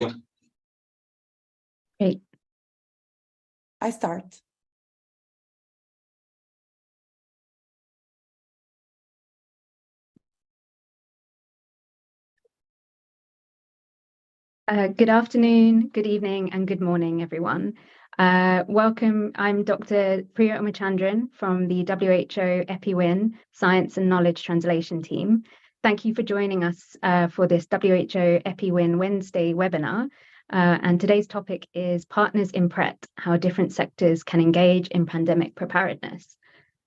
Yeah. Great. I start. Good afternoon, good evening, and good morning, everyone. Welcome. I'm Dr. Priya Umachandran from the WHO EPI-WIN Science and Knowledge Translation team. Thank you for joining us for this WHO EPI-WIN Wednesday webinar. And today's topic is Partners in PRET, how different sectors can engage in pandemic preparedness.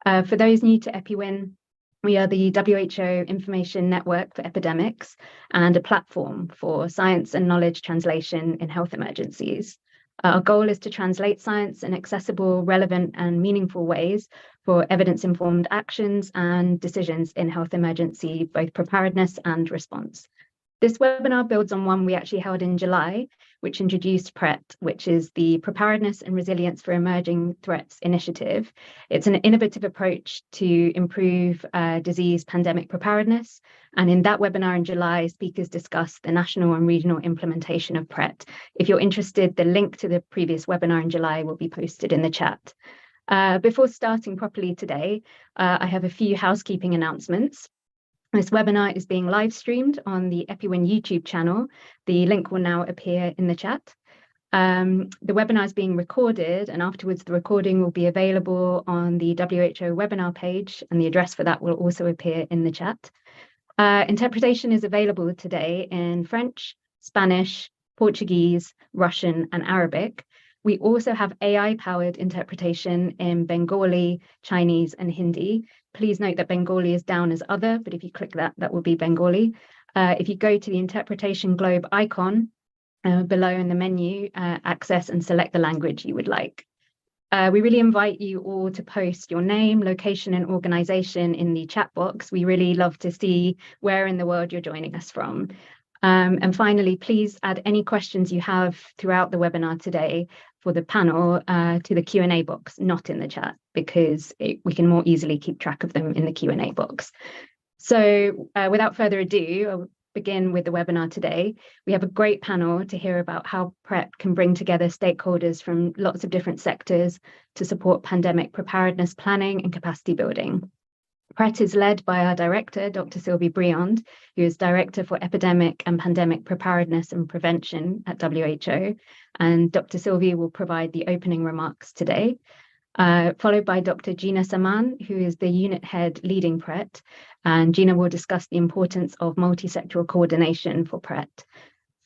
For those new to EPI-WIN, we are the WHO Information Network for Epidemics and a platform for science and knowledge translation in health emergencies. Our goal is to translate science in accessible, relevant, and meaningful ways for evidence-informed actions and decisions in health emergency, both preparedness and response. This webinar builds on one we actually held in July, which introduced PRET, which is the Preparedness and Resilience for Emerging Threats Initiative. It's an innovative approach to improve disease pandemic preparedness. And in that webinar in July, speakers discussed the national and regional implementation of PRET. If you're interested, the link to the previous webinar in July will be posted in the chat. Before starting properly today, I have a few housekeeping announcements. This webinar is being live streamed on the EPI-WIN YouTube channel. The link will now appear in the chat. The webinar is being recorded, and afterwards the recording will be available on the WHO webinar page, and the address for that will also appear in the chat. Interpretation is available today in French, Spanish, Portuguese, Russian, and Arabic. We also have AI-powered interpretation in Bengali, Chinese, and Hindi. Please note that Bengali is down as other, but if you click that, that will be Bengali. If you go to the interpretation globe icon below in the menu, access and select the language you would like. We really invite you all to post your name, location, and organization in the chat box. We really love to see where in the world you're joining us from. And finally, please add any questions you have throughout the webinar today for the panel to the Q&A box, not in the chat, because we can more easily keep track of them in the Q&A box. So without further ado, I'll begin with the webinar today. We have a great panel to hear about how PRET can bring together stakeholders from lots of different sectors to support pandemic preparedness planning and capacity building. PRET is led by our director, Dr. Sylvie Briand, who is Director for Epidemic and Pandemic Preparedness and Prevention at WHO. And Dr. Sylvie will provide the opening remarks today, followed by Dr. Gina Saman, who is the unit head leading PRET. And Gina will discuss the importance of multi-sectoral coordination for PRET.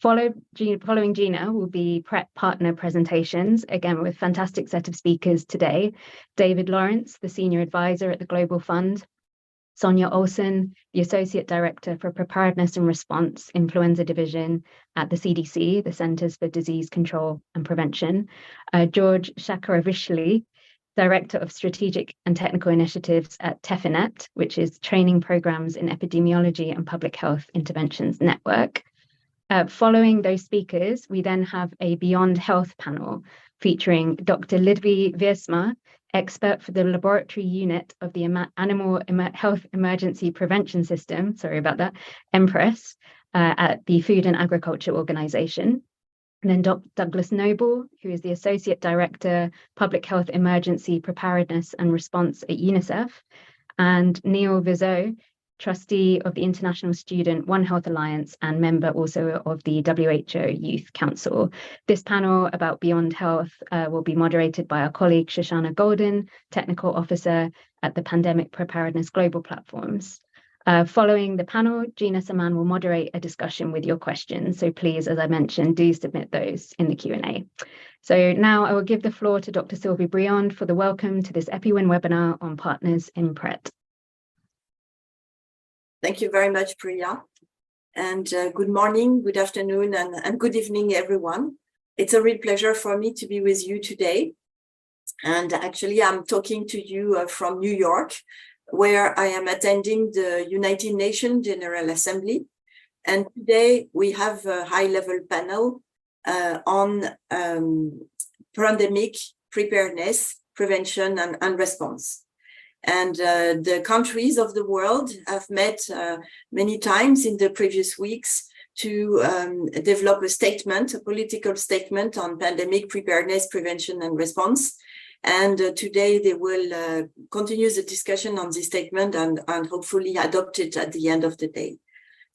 Following Gina will be PRET partner presentations, again with a fantastic set of speakers today. David Lawrence, the Senior Advisor at the Global Fund, Sonia Olsen, the Associate Director for Preparedness and Response Influenza Division at the CDC, the Centers for Disease Control and Prevention, George Shakaravishvili, Director of Strategic and Technical Initiatives at TEFINET, which is Training Programs in Epidemiology and Public Health Interventions Network. Following those speakers, we then have a Beyond Health panel featuring Dr. Lidvi Wiersma, expert for the laboratory unit of the Animal Health Emergency Prevention System, sorry about that, EMPRESS, at the Food and Agriculture Organization. And then Dr. Douglas Noble, who is the Associate Director, Public Health Emergency Preparedness and Response at UNICEF, and Neil Vizot, Trustee of the International Student One Health Alliance and member also of the WHO Youth Council. This panel about Beyond Health will be moderated by our colleague Shoshana Golden, Technical Officer at the Pandemic Preparedness Global Platforms. Following the panel, Gina Saman will moderate a discussion with your questions. So please, as I mentioned, do submit those in the Q&A. So now I will give the floor to Dr. Sylvie Briand for the welcome to this EPI-WIN webinar on Partners in PRET. Thank you very much, Priya. And good morning, good afternoon, and good evening, everyone. It's a real pleasure for me to be with you today. And actually, I'm talking to you from New York, where I am attending the United Nations General Assembly. And today we have a high-level panel on pandemic preparedness, prevention, and response. And the countries of the world have met many times in the previous weeks to develop a statement, a political statement on pandemic preparedness, prevention, and response. And today they will continue the discussion on this statement and hopefully adopt it at the end of the day.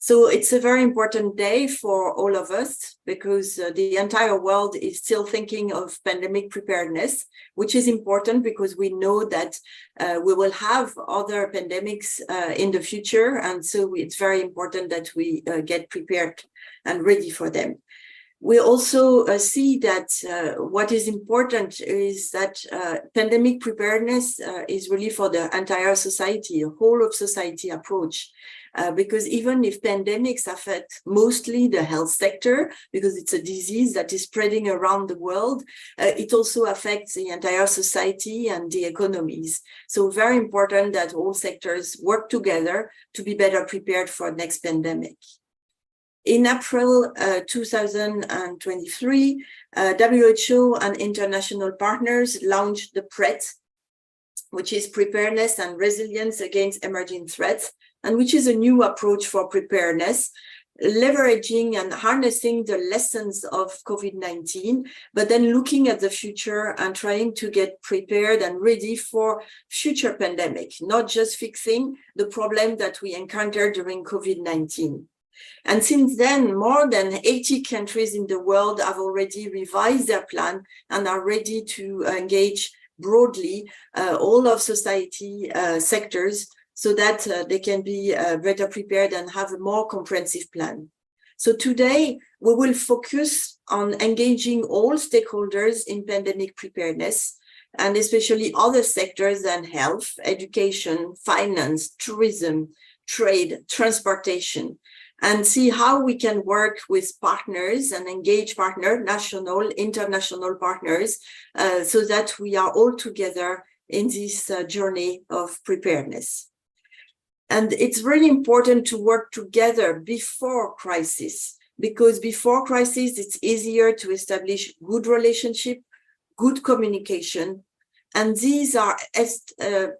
So it's a very important day for all of us because the entire world is still thinking of pandemic preparedness, which is important because we know that we will have other pandemics in the future. And so it's very important that we get prepared and ready for them. We also see that what is important is that pandemic preparedness is really for the entire society, a whole of society approach. Because even if pandemics affect mostly the health sector, because it's a disease that is spreading around the world, it also affects the entire society and the economies. So very important that all sectors work together to be better prepared for next pandemic. In April 2023, WHO and international partners launched the PRET, which is Preparedness and Resilience Against Emerging Threats, and which is a new approach for preparedness, leveraging and harnessing the lessons of COVID-19, but then looking at the future and trying to get prepared and ready for future pandemic, not just fixing the problem that we encountered during COVID-19. And since then, more than 80 countries in the world have already revised their plan and are ready to engage broadly all of society sectors so that they can be better prepared and have a more comprehensive plan. So today, we will focus on engaging all stakeholders in pandemic preparedness, and especially other sectors than health, education, finance, tourism, trade, transportation, and see how we can work with partners and engage partners, national, international partners, so that we are all together in this journey of preparedness. And it's really important to work together before crisis, because before crisis, it's easier to establish good relationship, good communication, and these are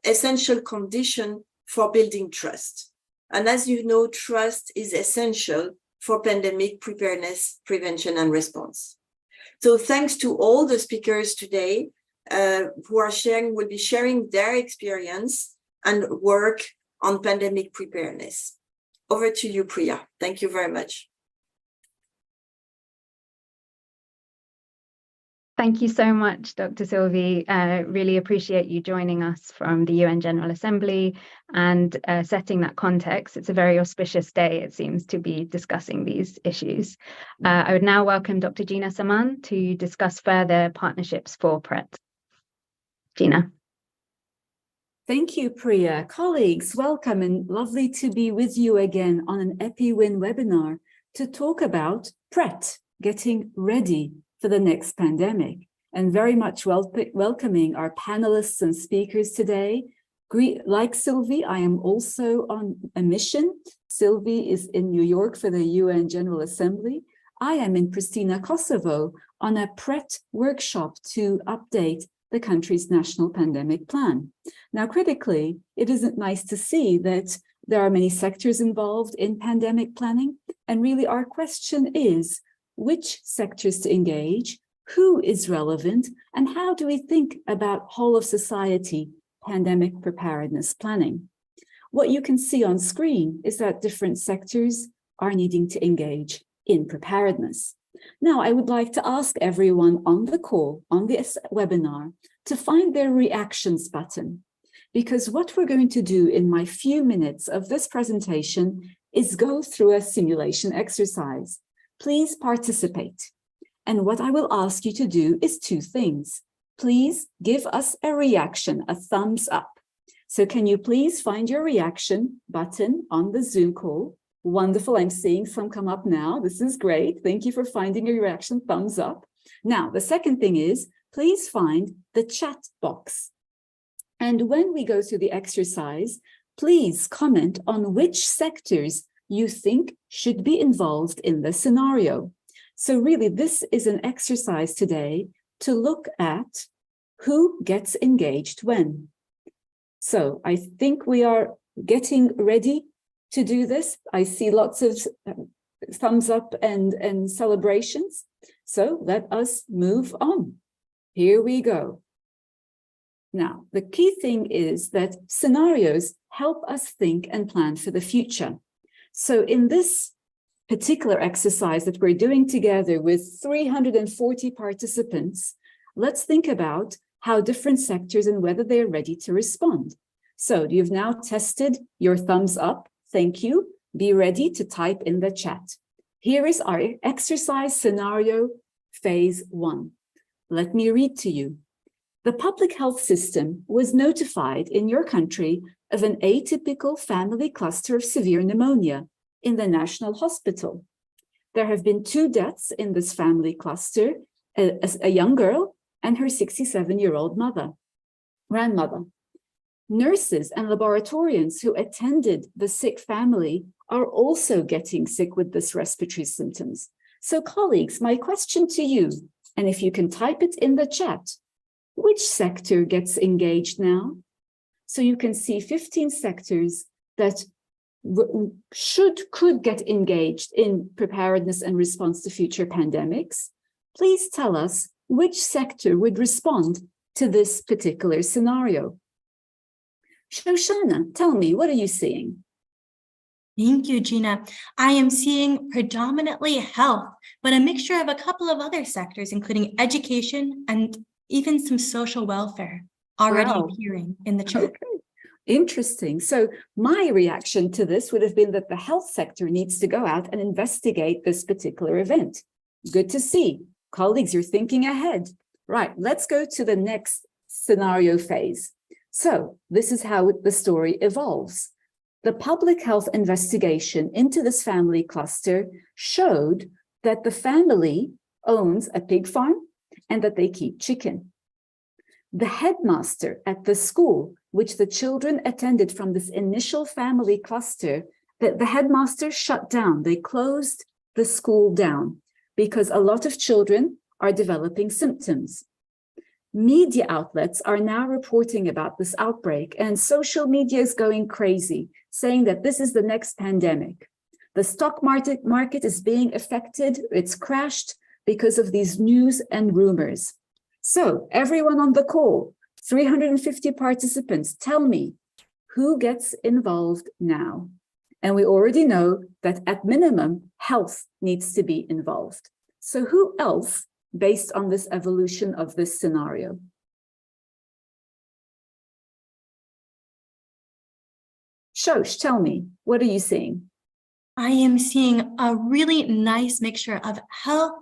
essential conditions for building trust. And as you know, trust is essential for pandemic preparedness, prevention, and response. So thanks to all the speakers today who are will be sharing their experience and work on pandemic preparedness. Over to you, Priya. Thank you very much. Thank you so much, Dr. Sylvie. Really appreciate you joining us from the UN General Assembly and setting that context. It's a very auspicious day, it seems, to be discussing these issues. I would now welcome Dr. Gina Saman to discuss further partnerships for PRET. Gina. Thank you, Priya. Colleagues, welcome and lovely to be with you again on an EPI-WIN webinar to talk about PRET, getting ready for the next pandemic, and very much welcoming our panelists and speakers today. Like Sylvie, I am also on a mission. Sylvie is in New York for the UN General Assembly. I am in Pristina, Kosovo on a PRET workshop to update the country's national pandemic plan. Now, critically, it isn't nice to see that there are many sectors involved in pandemic planning. And really our question is, which sectors to engage, who is relevant, and how do we think about whole of society pandemic preparedness planning? What you can see on screen is that different sectors are needing to engage in preparedness. Now, I would like to ask everyone on the call, on this webinar, to find their reactions button, because what we're going to do in my few minutes of this presentation is go through a simulation exercise. Please participate. And what I will ask you to do is two things. Please give us a reaction, a thumbs up. So can you please find your reaction button on the Zoom call? Wonderful, I'm seeing some come up now. This is great. Thank you for finding your reaction, thumbs up. Now, the second thing is, please find the chat box. And when we go through the exercise, please comment on which sectors you think should be involved in the scenario. So really, this is an exercise today to look at who gets engaged when. So I think we are getting ready to do this. I see lots of thumbs up and celebrations. So let us move on. Here we go. Now, the key thing is that scenarios help us think and plan for the future. So in this particular exercise that we're doing together with 340 participants, let's think about how different sectors and whether they're ready to respond. So you've now tested your thumbs up. Thank you. Be ready to type in the chat. Here is our exercise scenario phase 1. Let me read to you. The public health system was notified in your country of an atypical family cluster of severe pneumonia in the National Hospital. There have been 2 deaths in this family cluster, a young girl and her 67-year-old grandmother. Nurses and laboratorians who attended the sick family are also getting sick with this respiratory symptoms. So colleagues, my question to you, and if you can type it in the chat, which sector gets engaged now? So you can see 15 sectors that could get engaged in preparedness and response to future pandemics. Please tell us which sector would respond to this particular scenario. Shoshana, tell me, what are you seeing? Thank you, Gina. I am seeing predominantly health, but a mixture of a couple of other sectors, including education and even some social welfare already appearing in the chat. Okay. Interesting. So my reaction to this would have been that the health sector needs to go out and investigate this particular event. Good to see. Colleagues, you're thinking ahead. Right, let's go to the next scenario phase. So this is how the story evolves. The public health investigation into this family cluster showed that the family owns a pig farm and that they keep chicken. The headmaster at the school, which the children attended from this initial family cluster, the headmaster shut down. They closed the school down because a lot of children are developing symptoms. Media outlets are now reporting about this outbreak, and social media is going crazy, saying that this is the next pandemic. The stock market is being affected. It's crashed because of these news and rumors. So everyone on the call, 350 participants, tell me who gets involved now. And we already know that at minimum, health needs to be involved. So who else, based on this evolution of this scenario? Shosh, tell me, what are you seeing? I am seeing a really nice mixture of health,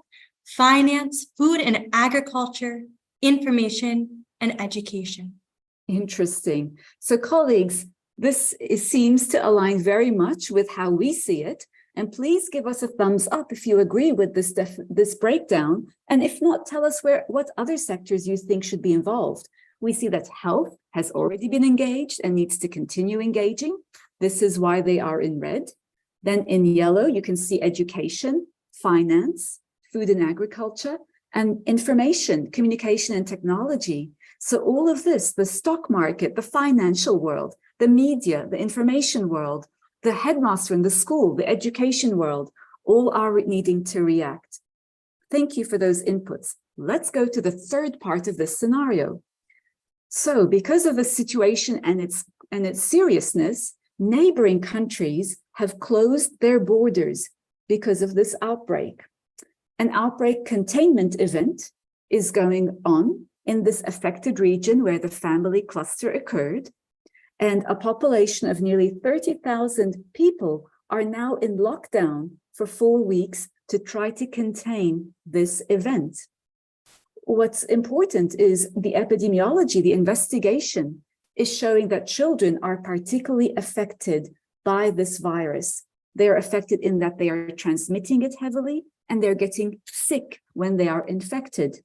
finance, food and agriculture, information, and education. Interesting. So colleagues, this seems to align very much with how we see it. And please give us a thumbs up if you agree with this breakdown. And if not, tell us what other sectors you think should be involved. We see that health has already been engaged and needs to continue engaging. This is why they are in red. Then in yellow, you can see education, finance, food and agriculture, and information, communication and technology. So all of this, the stock market, the financial world, the media, the information world, the headmaster in the school, the education world, all are needing to react. Thank you for those inputs. Let's go to the third part of this scenario. So because of the situation and its seriousness, neighboring countries have closed their borders because of this outbreak. An outbreak containment event is going on in this affected region where the family cluster occurred, and a population of nearly 30,000 people are now in lockdown for 4 weeks to try to contain this event. What's important is the epidemiology, the investigation is showing that children are particularly affected by this virus. They're affected in that they are transmitting it heavily and they're getting sick when they are infected.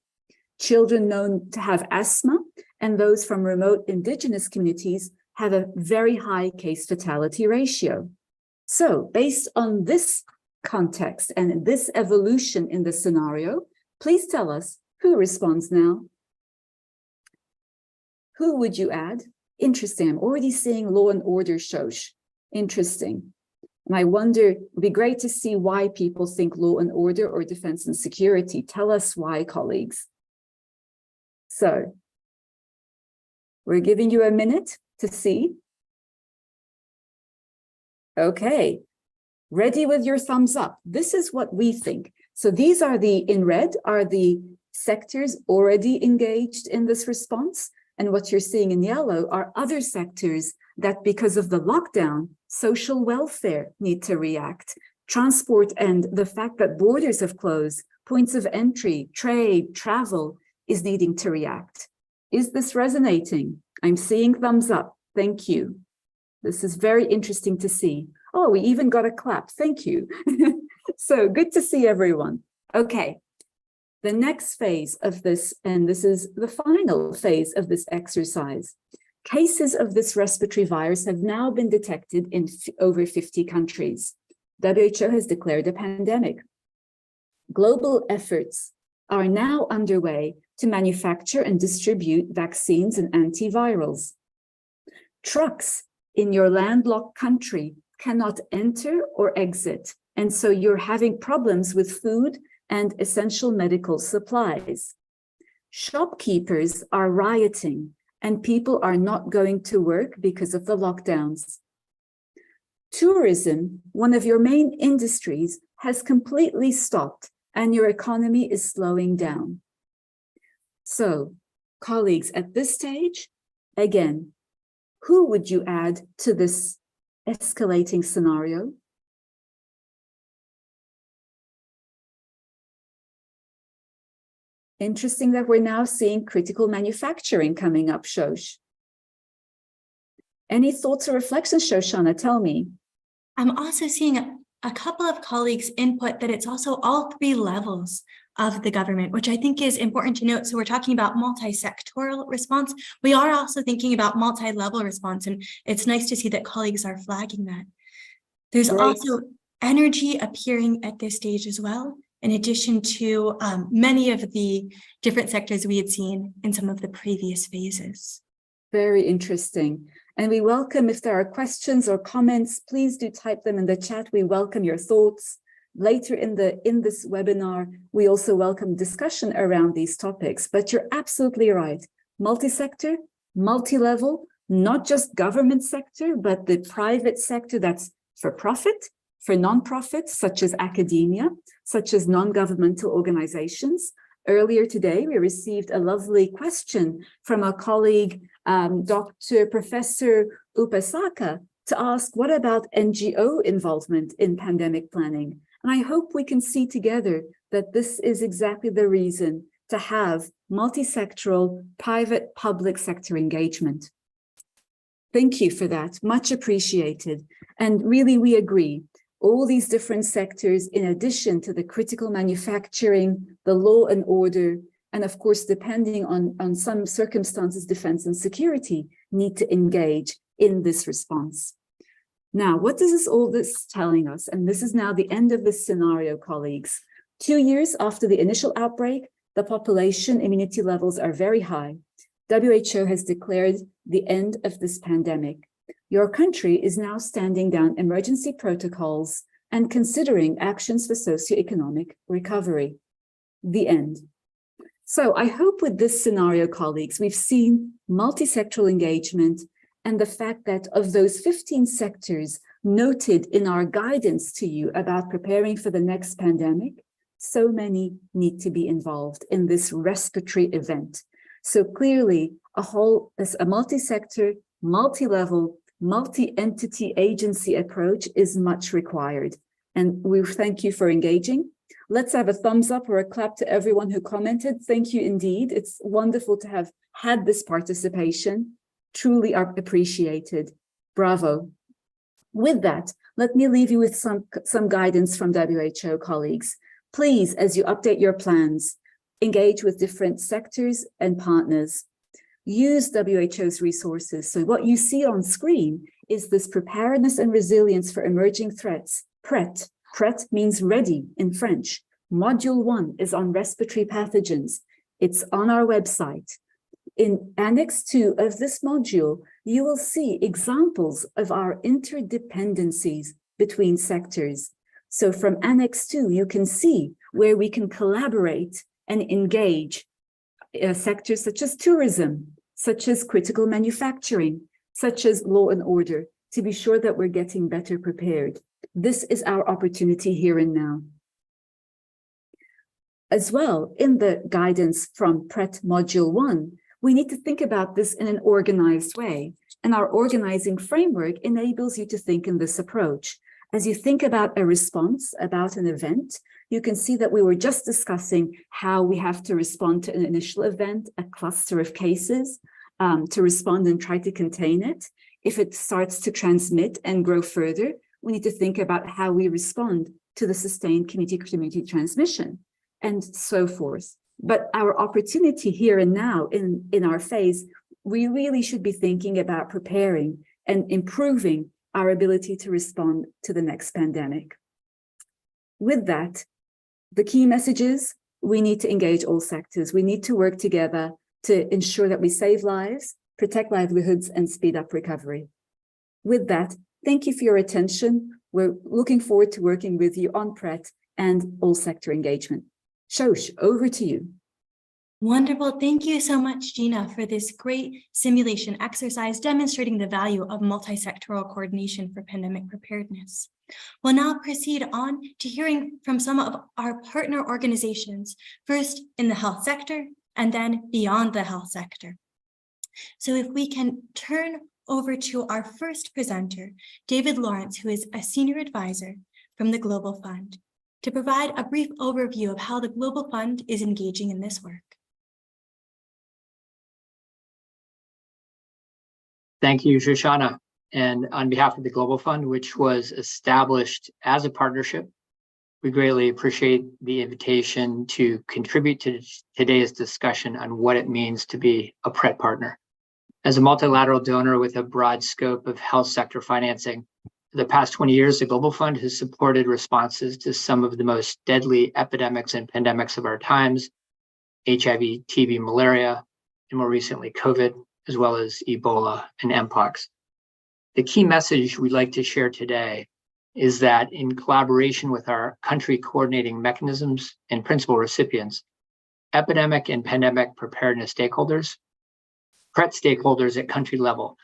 Children known to have asthma and those from remote indigenous communities have a very high case fatality ratio. So based on this context and this evolution in the scenario, please tell us who responds now. Who would you add? Interesting. I'm already seeing law and order, Shosh. Interesting. And I wonder, it would be great to see why people think law and order or defense and security. Tell us why, colleagues. So we're giving you a minute to see. Okay, ready with your thumbs up. This is what we think. So these are in red are the sectors already engaged in this response. And what you're seeing in yellow are other sectors that, because of the lockdown, social welfare need to react. Transport and the fact that borders have closed, points of entry, trade, travel is needing to react. Is this resonating? I'm seeing thumbs up. Thank you. This is very interesting to see. Oh, we even got a clap. Thank you. So good to see everyone. Okay. The next phase of this, and this is the final phase of this exercise. Cases of this respiratory virus have now been detected in over 50 countries. WHO has declared a pandemic. Global efforts are now underway to manufacture and distribute vaccines and antivirals. Trucks in your landlocked country cannot enter or exit, and so you're having problems with food and essential medical supplies. Shopkeepers are rioting and people are not going to work because of the lockdowns. Tourism, one of your main industries, has completely stopped and your economy is slowing down. So, colleagues, at this stage, again, who would you add to this escalating scenario? Interesting that we're now seeing critical manufacturing coming up, Shosh. Any thoughts or reflections, Shoshana? Tell me. I'm also seeing a couple of colleagues input that it's also all three levels of the government, which I think is important to note. So we're talking about multi-sectoral response. We are also thinking about multi-level response, and it's nice to see that colleagues are flagging that. There's also energy appearing at this stage as well, in addition to many of the different sectors we had seen in some of the previous phases. Very interesting. And we welcome, if there are questions or comments, please do type them in the chat. We welcome your thoughts. Later in this webinar, we also welcome discussion around these topics. But you're absolutely right. Multi-sector, multi-level, not just government sector, but the private sector that's for profit, for nonprofits, such as academia, such as non-governmental organizations. Earlier today, we received a lovely question from a colleague, Professor Upasaka, to ask, what about NGO involvement in pandemic planning? And I hope we can see together that this is exactly the reason to have multi-sectoral, private, public sector engagement. Thank you for that, much appreciated. And really, we agree. All these different sectors, in addition to the critical manufacturing, the law and order, and of course, depending on some circumstances, defense and security, need to engage in this response. Now, what does all this telling us? And this is now the end of this scenario, colleagues. 2 years after the initial outbreak, the population immunity levels are very high. WHO has declared the end of this pandemic. Your country is now standing down emergency protocols and considering actions for socioeconomic recovery. The end. So I hope with this scenario, colleagues, we've seen multi-sectoral engagement and the fact that of those 15 sectors noted in our guidance to you about preparing for the next pandemic, so many need to be involved in this respiratory event. So clearly, a multi-sector, multi-level, multi-entity agency approach is much required. And we thank you for engaging. Let's have a thumbs up or a clap to everyone who commented. Thank you indeed. It's wonderful to have had this participation. Truly are appreciated. Bravo. With that, let me leave you with some guidance from WHO colleagues. Please, as you update your plans, engage with different sectors and partners. Use WHO's resources. So what you see on screen is this preparedness and resilience for emerging threats, PRET. PRET means ready in French. Module 1 is on respiratory pathogens. It's on our website. In Annex 2 of this module, you will see examples of our interdependencies between sectors. So from Annex 2, you can see where we can collaborate and engage sectors such as tourism, such as critical manufacturing, such as law and order, to be sure that we're getting better prepared. This is our opportunity here and now. As well, in the guidance from PRET Module 1, we need to think about this in an organized way. And our organizing framework enables you to think in this approach. As you think about a response, about an event, you can see that we were just discussing how we have to respond to an initial event, a cluster of cases, to respond and try to contain it. If it starts to transmit and grow further, we need to think about how we respond to the sustained community transmission and so forth. But our opportunity here and now in our phase, we really should be thinking about preparing and improving our ability to respond to the next pandemic. With that, the key message is we need to engage all sectors. We need to work together to ensure that we save lives, protect livelihoods, and speed up recovery. With that, thank you for your attention. We're looking forward to working with you on PRET and all sector engagement. Shosh, over to you. Wonderful. Thank you so much, Gina, for this great simulation exercise demonstrating the value of multi-sectoral coordination for pandemic preparedness. We'll now proceed on to hearing from some of our partner organizations, first in the health sector and then beyond the health sector. So if we can turn over to our first presenter, David Lawrence, who is a senior advisor from the Global Fund, to provide a brief overview of how the Global Fund is engaging in this work. Thank you, Shoshana. And on behalf of the Global Fund, which was established as a partnership, we greatly appreciate the invitation to contribute to today's discussion on what it means to be a PRET partner. As a multilateral donor with a broad scope of health sector financing, for the past 20 years, the Global Fund has supported responses to some of the most deadly epidemics and pandemics of our times, HIV, TB, malaria, and more recently, COVID, as well as Ebola and Mpox. The key message we'd like to share today is that in collaboration with our country coordinating mechanisms and principal recipients, epidemic and pandemic preparedness stakeholders, PRET stakeholders at country level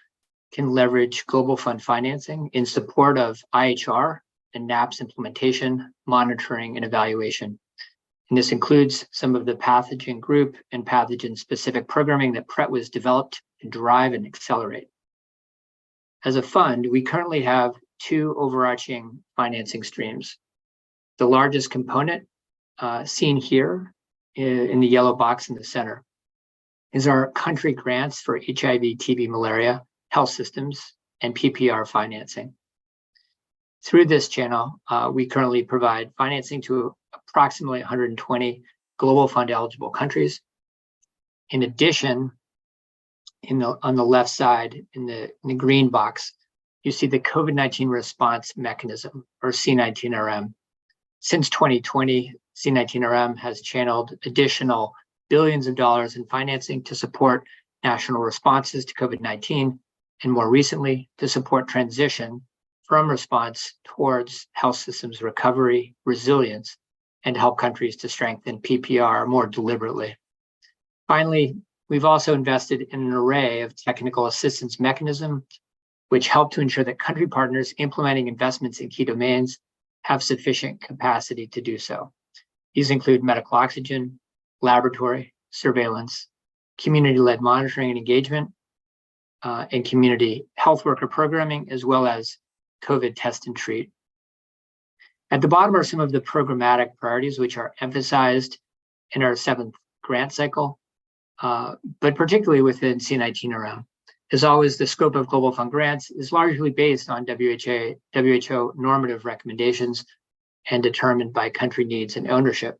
can leverage Global Fund financing in support of IHR and NAPS implementation, monitoring, and evaluation. And this includes some of the pathogen group and pathogen-specific programming that PRET was developed to drive and accelerate. As a fund, we currently have two overarching financing streams. The largest component, seen here in the yellow box in the center, is our country grants for HIV, TB, malaria, health systems, and PPR financing. Through this channel, we currently provide financing to approximately 120 Global Fund eligible countries. In addition, on the left side, in the green box, you see the COVID-19 response mechanism, or C19RM. Since 2020, C19RM has channeled additional billions of dollars in financing to support national responses to COVID-19, and more recently, to support transition from response towards health systems recovery, resilience, and help countries to strengthen PPR more deliberately. Finally, we've also invested in an array of technical assistance mechanisms which help to ensure that country partners implementing investments in key domains have sufficient capacity to do so. These include medical oxygen, laboratory, surveillance, community-led monitoring and engagement, and community health worker programming, as well as COVID test and treat. At the bottom are some of the programmatic priorities which are emphasized in our 7th grant cycle, but particularly within C19RM. As always, the scope of Global Fund grants is largely based on WHO normative recommendations and determined by country needs and ownership.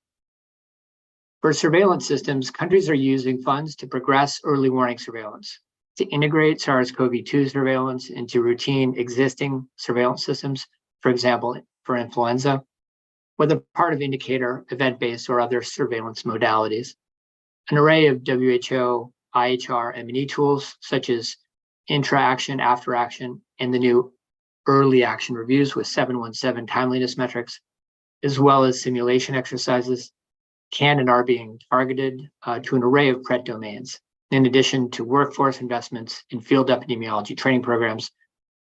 For surveillance systems, countries are using funds to progress early warning surveillance, to integrate SARS-CoV-2 surveillance into routine existing surveillance systems, for example, for influenza, whether part of indicator, event-based, or other surveillance modalities. An array of WHO, IHR, M&E tools, such as intra-action, after-action, and the new early action reviews with 717 timeliness metrics, as well as simulation exercises, can and are being targeted to an array of PRET domains, in addition to workforce investments in field epidemiology training programs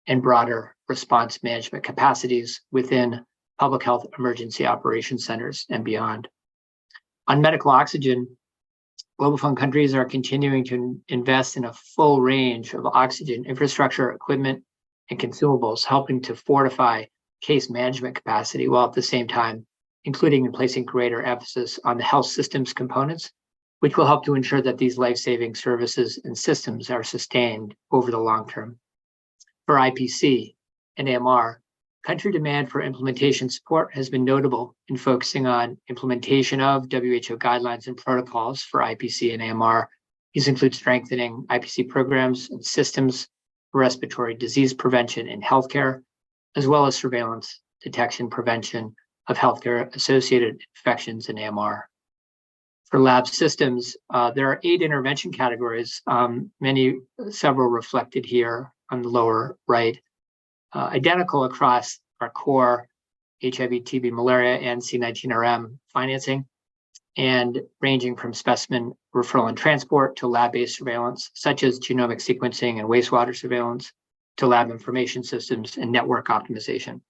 and broader response management capacities within public health emergency operations centers and beyond. On medical oxygen, Global Fund countries are continuing to invest in a full range of oxygen infrastructure, equipment, and consumables, helping to fortify case management capacity, while at the same time, including in placing greater emphasis on the health systems components, which will help to ensure that these life-saving services and systems are sustained over the long term. For IPC and AMR, country demand for implementation support has been notable in focusing on implementation of WHO guidelines and protocols for IPC and AMR. These include strengthening IPC programs and systems for respiratory disease prevention in healthcare, as well as surveillance, detection, prevention of healthcare-associated infections in AMR. For lab systems, there are 8 intervention categories, several reflected here on the lower right, identical across our core HIV, TB, malaria, and C19RM financing, and ranging from specimen referral and transport to lab-based surveillance, such as genomic sequencing and wastewater surveillance, to lab information systems and network optimization.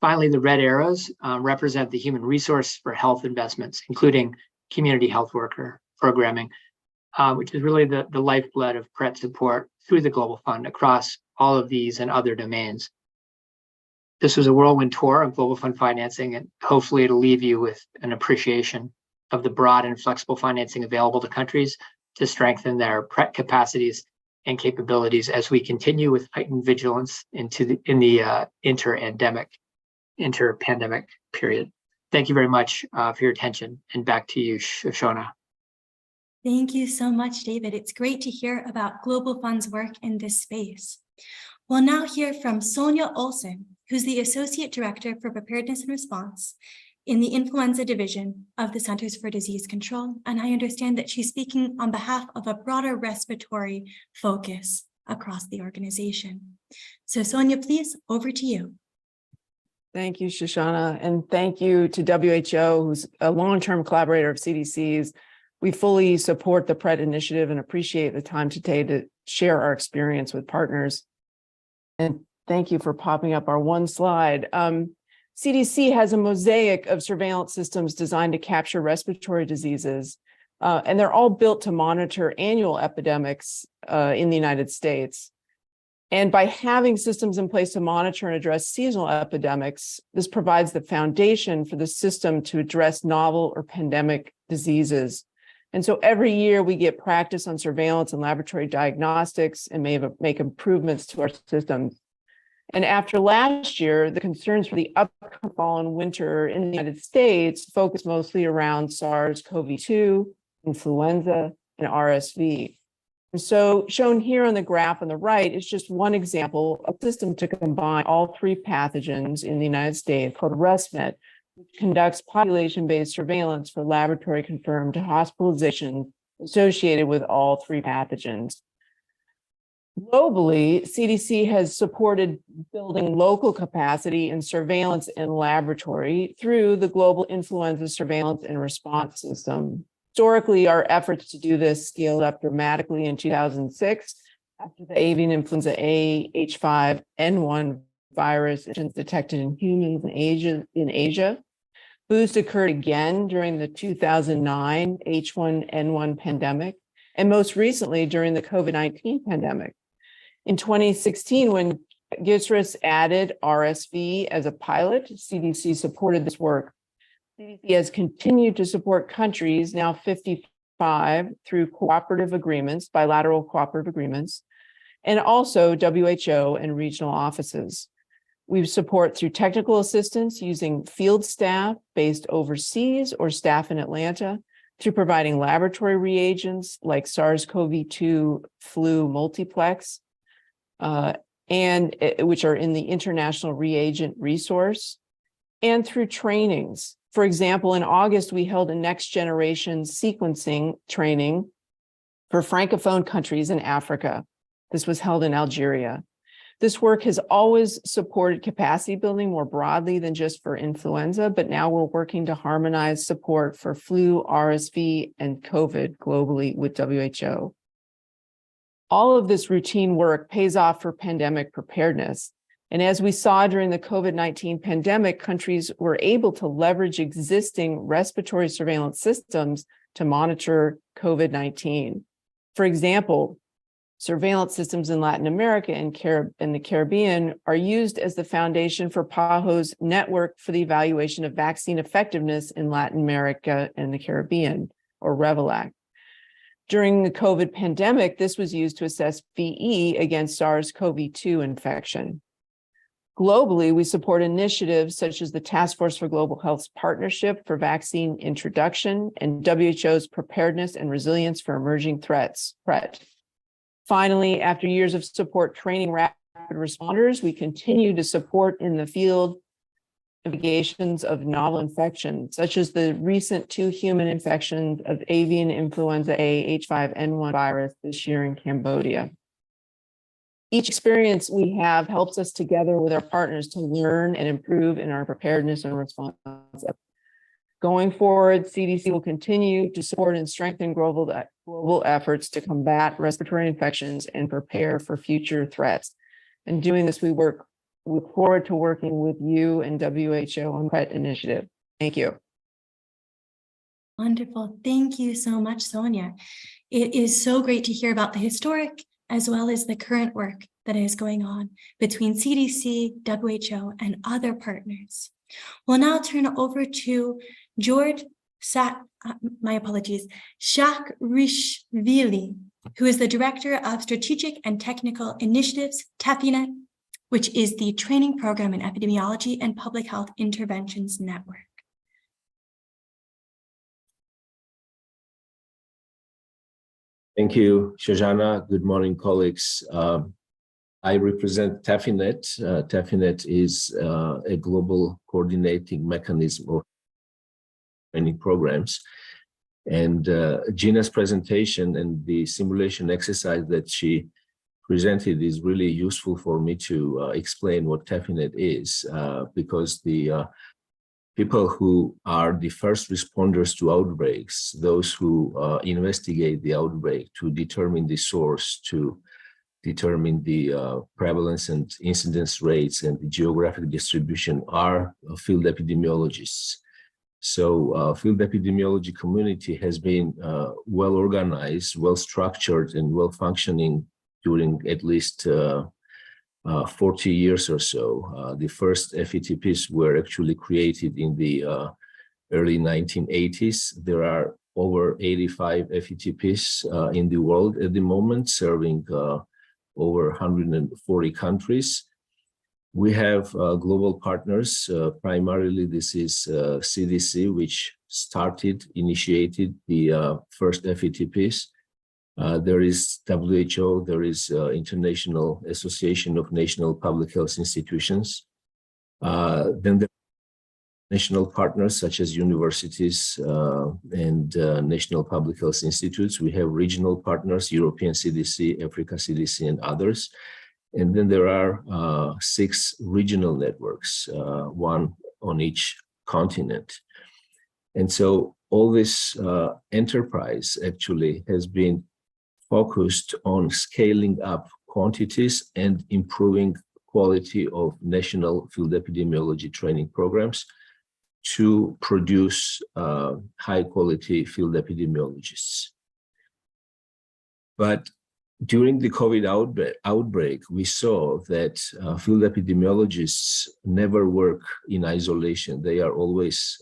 Finally, the red arrows represent the human resource for health investments, including community health worker programming, which is really the lifeblood of PRET support through the Global Fund across all of these and other domains. This was a whirlwind tour of Global Fund financing, and hopefully it'll leave you with an appreciation of the broad and flexible financing available to countries to strengthen their PRET capacities and capabilities as we continue with heightened vigilance in the inter-pandemic period. Thank you very much for your attention, and back to you, Shoshana. Thank you so much, David. It's great to hear about Global Fund's work in this space. We'll now hear from Sonia Olsen, who's the Associate Director for Preparedness and Response in the Influenza Division of the Centers for Disease Control. And I understand that she's speaking on behalf of a broader respiratory focus across the organization. So Sonia, please, over to you. Thank you, Shoshana, and thank you to WHO, who's a long-term collaborator of CDC's. We fully support the PRET initiative and appreciate the time today to share our experience with partners. And thank you for popping up our one slide. CDC has a mosaic of surveillance systems designed to capture respiratory diseases, and they're all built to monitor annual epidemics in the United States. And by having systems in place to monitor and address seasonal epidemics, this provides the foundation for the system to address novel or pandemic diseases. And so every year we get practice on surveillance and laboratory diagnostics and make improvements to our systems. And after last year, the concerns for the upcoming fall and winter in the United States focused mostly around SARS-CoV-2, influenza, and RSV. And so shown here on the graph on the right is just one example of a system to combine all 3 pathogens in the United States called ResMed, which conducts population-based surveillance for laboratory-confirmed hospitalization associated with all 3 pathogens. Globally, CDC has supported building local capacity in surveillance and laboratory through the Global Influenza Surveillance and Response System. Historically, our efforts to do this scaled up dramatically in 2006 after the avian influenza A H5N1 virus was detected in humans in Asia. Boost occurred again during the 2009 H1N1 pandemic, and most recently during the COVID-19 pandemic. In 2016, when GISRIS added RSV as a pilot, CDC supported this work. CDC has continued to support countries, now 55, through cooperative agreements, bilateral cooperative agreements, and also WHO and regional offices. We support through technical assistance using field staff based overseas or staff in Atlanta, through providing laboratory reagents like SARS-CoV-2 flu multiplex, and which are in the International Reagent Resource, and through trainings. For example, in August, we held a next generation sequencing training for Francophone countries in Africa. This was held in Algeria. This work has always supported capacity building more broadly than just for influenza, but now we're working to harmonize support for flu, RSV, and COVID globally with WHO. All of this routine work pays off for pandemic preparedness. And as we saw during the COVID-19 pandemic, countries were able to leverage existing respiratory surveillance systems to monitor COVID-19. For example, surveillance systems in Latin America and the Caribbean are used as the foundation for PAHO's network for the evaluation of vaccine effectiveness in Latin America and the Caribbean, or REVELAC. During the COVID pandemic, this was used to assess VE against SARS-CoV-2 infection. Globally, we support initiatives such as the Task Force for Global Health's Partnership for Vaccine Introduction and WHO's Preparedness and Resilience for Emerging Threats, PRET. Finally, after years of support training rapid responders, we continue to support in the field investigations of novel infections, such as the recent 2 human infections of avian influenza A H5N1 virus this year in Cambodia. Each experience we have helps us together with our partners to learn and improve in our preparedness and response. Going forward, CDC will continue to support and strengthen global efforts to combat respiratory infections and prepare for future threats. In doing this, we look forward to working with you and WHO on the PRET initiative. Thank you. Wonderful. Thank you so much, Sonia. It is so great to hear about the historic as well as the current work that is going on between CDC, WHO, and other partners. We'll now turn over to George Shakrishvili, who is the Director of Strategic and Technical Initiatives, TEPINET, which is the Training Program in Epidemiology and Public Health Interventions Network. Thank you, Shoshana. Good morning, colleagues. I represent TEPINET. TEPINET is a global coordinating mechanism of training programs. And Gina's presentation and the simulation exercise that she presented is really useful for me to explain what TEPINET is, because the people who are the first responders to outbreaks, those who investigate the outbreak to determine the source, to determine the prevalence and incidence rates and the geographic distribution, are field epidemiologists. So field epidemiology community has been well organized, well structured, and well functioning during at least 40 years or so. The first FETPs were actually created in the early 1980s. There are over 85 FETPs in the world at the moment, serving over 140 countries. We have global partners. Primarily, this is CDC, which initiated the first FETPs. There is WHO, there is International Association of National Public Health Institutions. Then there are national partners such as universities and national public health institutes. We have regional partners, European CDC, Africa CDC, and others. And then there are 6 regional networks, 1 on each continent. And so all this enterprise actually has been focused on scaling up quantities and improving quality of national field epidemiology training programs to produce high quality field epidemiologists. But during the COVID outbreak, we saw that field epidemiologists never work in isolation. They are always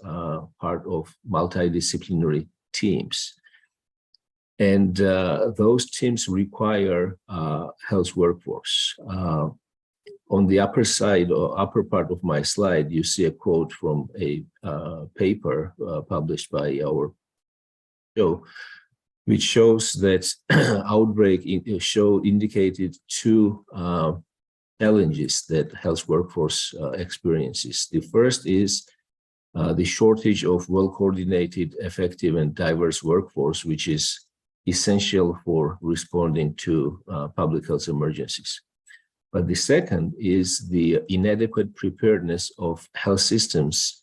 part of multidisciplinary teams. And those teams require health workforce. On the upper side or upper part of my slide, you see a quote from a paper published by our show, which shows that outbreak indicated 2 challenges that health workforce experiences. The first is the shortage of well-coordinated, effective, and diverse workforce, which is essential for responding to public health emergencies. But the second is the inadequate preparedness of health systems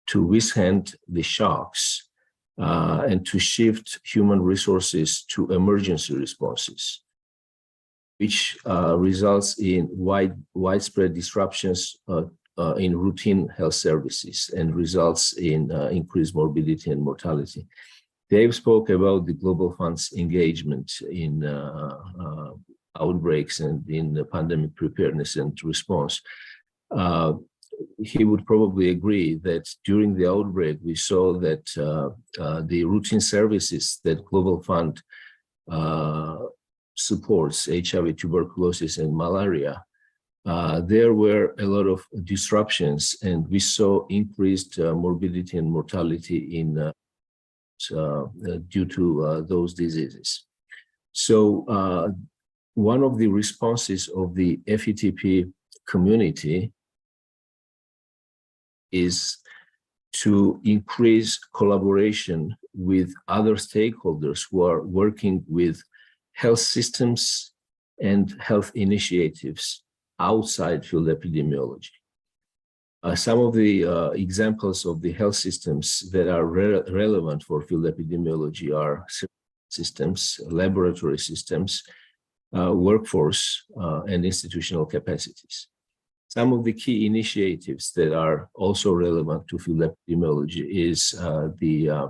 to withstand the shocks and to shift human resources to emergency responses, which results in widespread disruptions in routine health services and results in increased morbidity and mortality. Dave spoke about the Global Fund's engagement in outbreaks and in the pandemic preparedness and response. He would probably agree that during the outbreak, we saw that the routine services that Global Fund supports, HIV, tuberculosis, and malaria, there were a lot of disruptions, and we saw increased morbidity and mortality in due to those diseases. So one of the responses of the FETP community is to increase collaboration with other stakeholders who are working with health systems and health initiatives outside field epidemiology. Some of the examples of the health systems that are relevant for field epidemiology are systems, laboratory systems, workforce, and institutional capacities. Some of the key initiatives that are also relevant to field epidemiology is the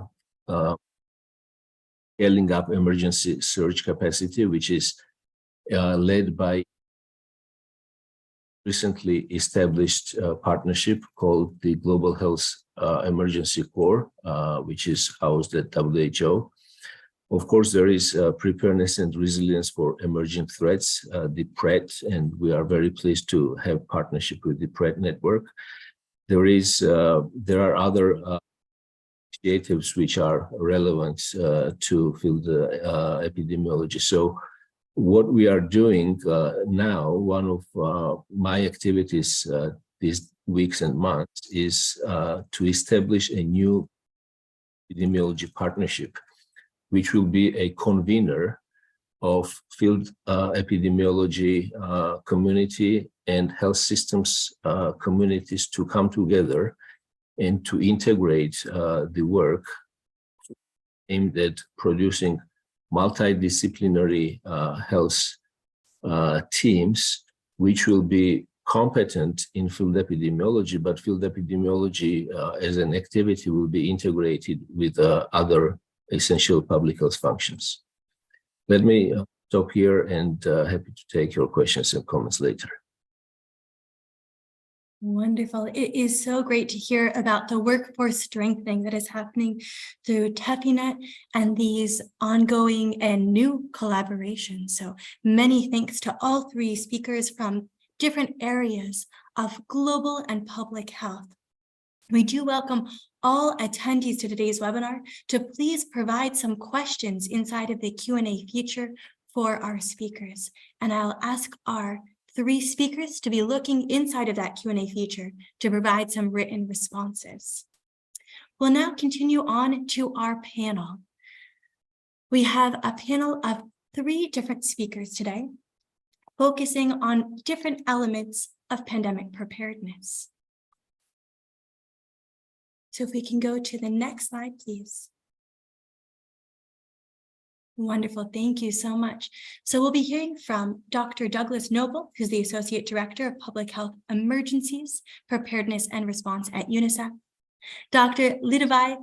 scaling up emergency surge capacity, which is led by recently established partnership called the Global Health Emergency Corps, which is housed at WHO. Of course, there is preparedness and resilience for emerging threats, the PRET, and we are very pleased to have partnership with the PRET network. There are other initiatives which are relevant to field epidemiology. So what we are doing now, one of my activities these weeks and months is to establish a new epidemiology partnership, which will be a convener of field epidemiology community and health systems communities to come together and to integrate the work aimed at producing multidisciplinary health teams, which will be competent in field epidemiology, but field epidemiology as an activity will be integrated with other essential public health functions. Let me stop here and happy to take your questions and comments later. Wonderful. It is so great to hear about the workforce strengthening that is happening through TEPINET and these ongoing and new collaborations. So many thanks to all three speakers from different areas of global and public health. We do welcome all attendees to today's webinar to please provide some questions inside of the Q&A feature for our speakers. And I'll ask our three speakers to be looking inside of that Q&A feature to provide some written responses. We'll now continue on to our panel. We have a panel of three different speakers today, focusing on different elements of pandemic preparedness. So if we can go to the next slide, please. Wonderful, thank you so much. So we'll be hearing from Dr. Douglas Noble, who's the Associate Director of Public Health Emergencies, Preparedness and Response at UNICEF. Dr. Lidovai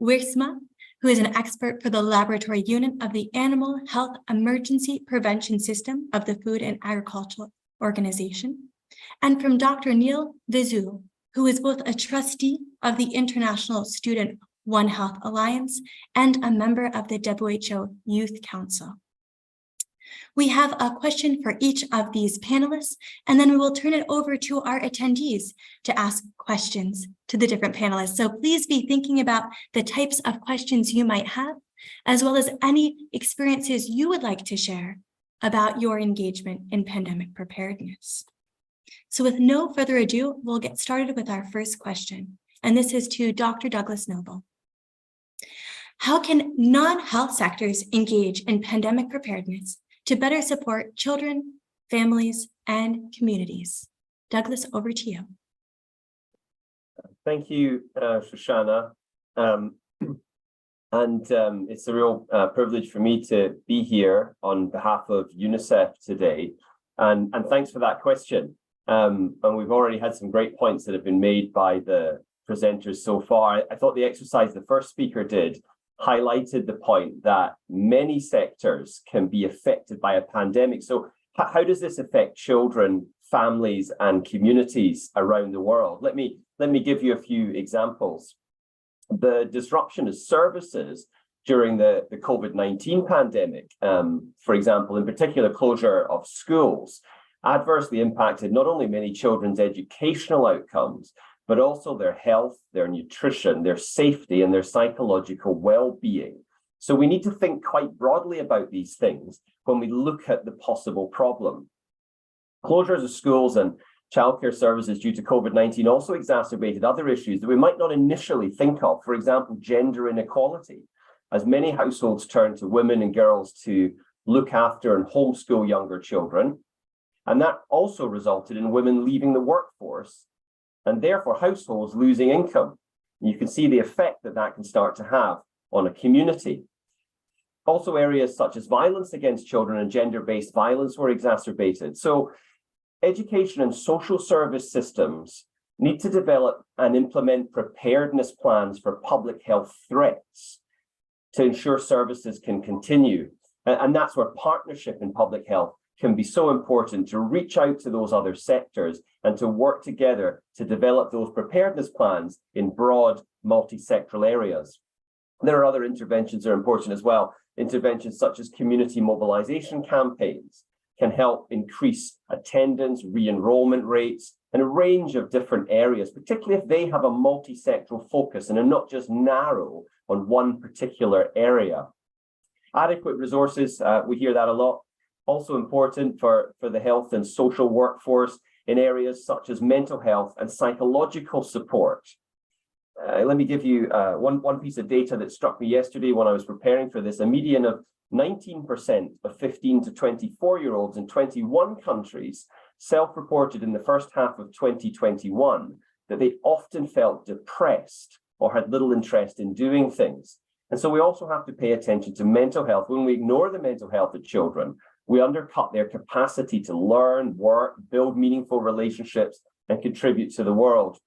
Wiersma, who is an expert for the laboratory unit of the Animal Health Emergency Prevention System of the Food and Agricultural Organization. And from Dr. Neil Vizul, who is both a trustee of the International Student One Health Alliance and a member of the WHO Youth Council. We have a question for each of these panelists, and then we will turn it over to our attendees to ask questions to the different panelists. So please be thinking about the types of questions you might have, as well as any experiences you would like to share about your engagement in pandemic preparedness. So with no further ado, we'll get started with our first question. And this is to Dr. Douglas Noble. How can non-health sectors engage in pandemic preparedness to better support children, families, and communities. Douglas, over to you. Thank you, Shoshana. It's a real privilege for me to be here on behalf of UNICEF today. And thanks for that question. And we've already had some great points that have been made by the presenters so far. I thought the exercise the first speaker did highlighted the point that many sectors can be affected by a pandemic. So how does this affect children, families, and communities around the world? Let me give you a few examples. The disruption of services during the COVID-19 pandemic, for example, in particular, closure of schools, adversely impacted not only many children's educational outcomes, but also their health, their nutrition, their safety, and their psychological well-being. So we need to think quite broadly about these things when we look at the possible problem. Closures of schools and childcare services due to COVID-19 also exacerbated other issues that we might not initially think of. For example, gender inequality, as many households turn to women and girls to look after and homeschool younger children. And that also resulted in women leaving the workforce and therefore households losing income. And you can see the effect that that can start to have on a community. Also, areas such as violence against children and gender-based violence were exacerbated. So education and social service systems need to develop and implement preparedness plans for public health threats to ensure services can continue. And that's where partnership in public health can be so important, to reach out to those other sectors and to work together to develop those preparedness plans in broad multi-sectoral areas. There are other interventions that are important as well. Interventions such as community mobilization campaigns can help increase attendance, re-enrollment rates, and a range of different areas, particularly if they have a multi-sectoral focus and are not just narrow on one particular area. Adequate resources, we hear that a lot, also important for the health and social workforce in areas such as mental health and psychological support. Let me give you one piece of data that struck me yesterday when I was preparing for this. A median of 19% of 15 to 24-year-olds in 21 countries self-reported in the first half of 2021 that they often felt depressed or had little interest in doing things. And so we also have to pay attention to mental health. When we ignore the mental health of children, we undercut their capacity to learn, work, build meaningful relationships, and contribute to the world.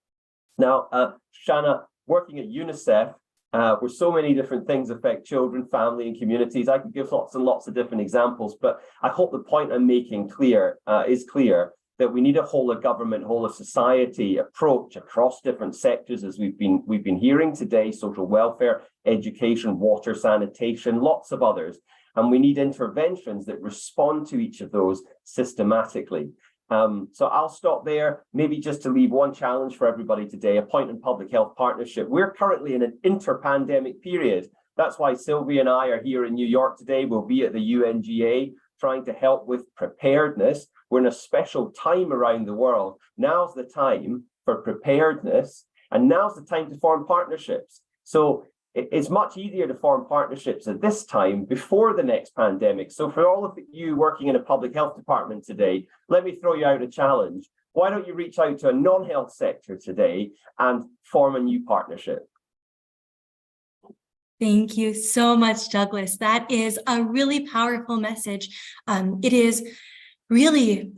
Now, Shanna, working at UNICEF, where so many different things affect children, family, and communities, I could give lots and lots of different examples, but I hope the point I'm making is clear that we need a whole of government, whole of society approach across different sectors, as we've been hearing today: social welfare, education, water, sanitation, lots of others. And we need interventions that respond to each of those systematically. So I'll stop there, maybe just to leave one challenge for everybody today, a point in public health partnership. We're currently in an inter-pandemic period. That's why Sylvia and I are here in New York today. We'll be at the UNGA trying to help with preparedness. We're in a special time around the world. Now's the time for preparedness, and now's the time to form partnerships. So it's much easier to form partnerships at this time before the next pandemic. So for all of you working in a public health department today, let me throw you out a challenge. Why don't you reach out to a non-health sector today and form a new partnership? Thank you so much, Douglas. That is a really powerful message. It is really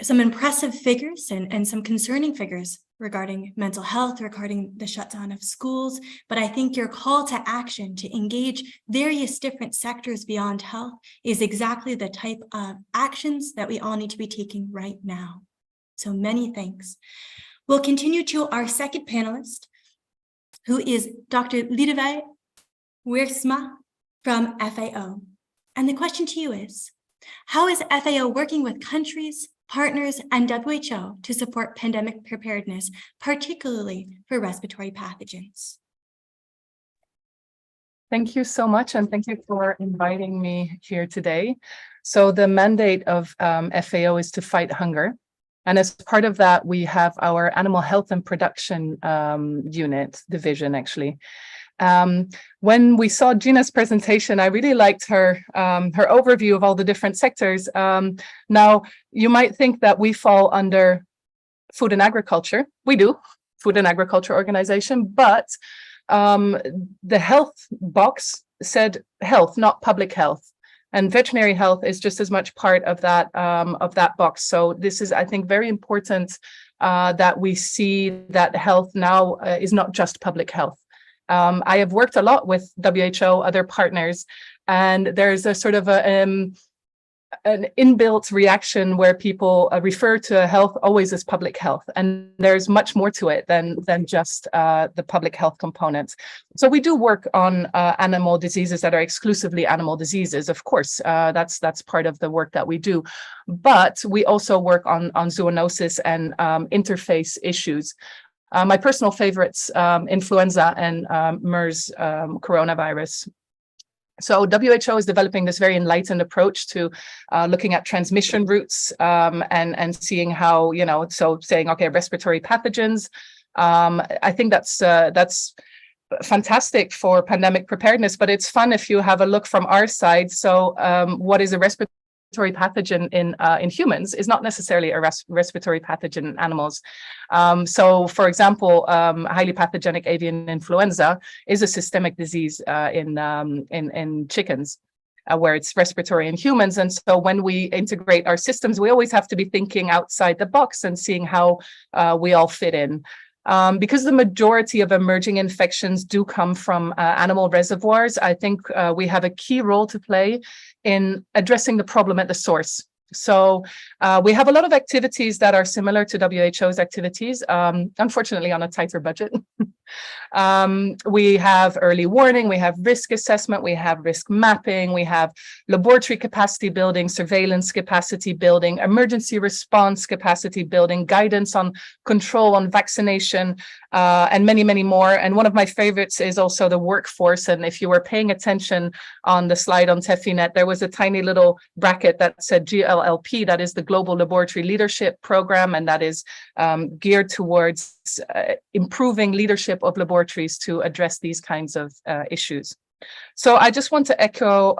some impressive figures and some concerning figures regarding mental health, regarding the shutdown of schools. But I think your call to action to engage various different sectors beyond health is exactly the type of actions that we all need to be taking right now. So many thanks. We'll continue to our second panelist, who is Dr. Liedewij Wiersma from FAO. And the question to you is, how is FAO working with countries, partners, and WHO to support pandemic preparedness, particularly for respiratory pathogens? Thank you so much, and thank you for inviting me here today. So the mandate of FAO is to fight hunger. And as part of that, we have our Animal Health and Production division, actually. When we saw Gina's presentation, I really liked her overview of all the different sectors. Now, you might think that we fall under food and agriculture. We do, Food and Agriculture Organization, but the health box said health, not public health. And veterinary health is just as much part of that box. So this is, I think, very important that we see that health now is not just public health. I have worked a lot with WHO, other partners, and there's a sort of an inbuilt reaction where people refer to health always as public health, and there's much more to it than just the public health components. So we do work on animal diseases that are exclusively animal diseases. Of course, that's part of the work that we do, but we also work on zoonosis and interface issues. My personal favorites, influenza and MERS coronavirus. So WHO is developing this very enlightened approach to looking at transmission routes and seeing how, so saying, okay, respiratory pathogens. I think that's fantastic for pandemic preparedness, but it's fun if you have a look from our side. So what is a respiratory pathogen in humans is not necessarily a respiratory pathogen in animals. So, for example, highly pathogenic avian influenza is a systemic disease in chickens, where it's respiratory in humans. And so when we integrate our systems, we always have to be thinking outside the box and seeing how we all fit in. Because the majority of emerging infections do come from animal reservoirs, I think we have a key role to play in addressing the problem at the source. So we have a lot of activities that are similar to WHO's activities, unfortunately on a tighter budget. We have early warning, we have risk assessment, we have risk mapping, we have laboratory capacity building, surveillance capacity building, emergency response capacity building, guidance on control, on vaccination, and many, many more. And one of my favorites is also the workforce. And if you were paying attention on the slide on TEFINET, there was a tiny little bracket that said GLLP, that is the Global Laboratory Leadership Program, and that is geared towards improving leadership of laboratories to address these kinds of issues. So I just want to echo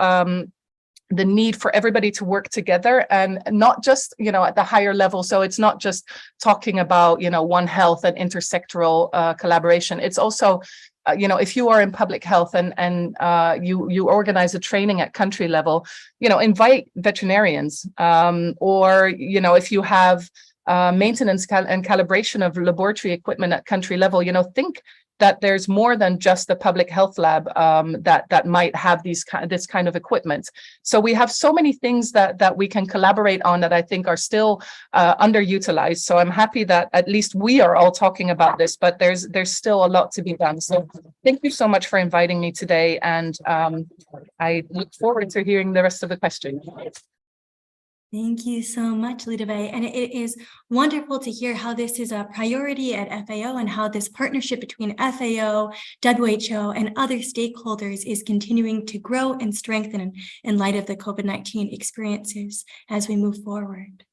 the need for everybody to work together, and not just, at the higher level. So it's not just talking about, One Health and intersectoral collaboration. It's also, if you are in public health and you organize a training at country level, invite veterinarians, or, if you have maintenance and calibration of laboratory equipment at country level, think that there's more than just the public health lab that might have this kind of equipment. So we have so many things that we can collaborate on that I think are still underutilized. So I'm happy that at least we are all talking about this, but there's still a lot to be done. So thank you so much for inviting me today, and I look forward to hearing the rest of the questions. Thank you so much, Ludovic. And it is wonderful to hear how this is a priority at FAO and how this partnership between FAO, WHO, and other stakeholders is continuing to grow and strengthen in light of the COVID-19 experiences as we move forward.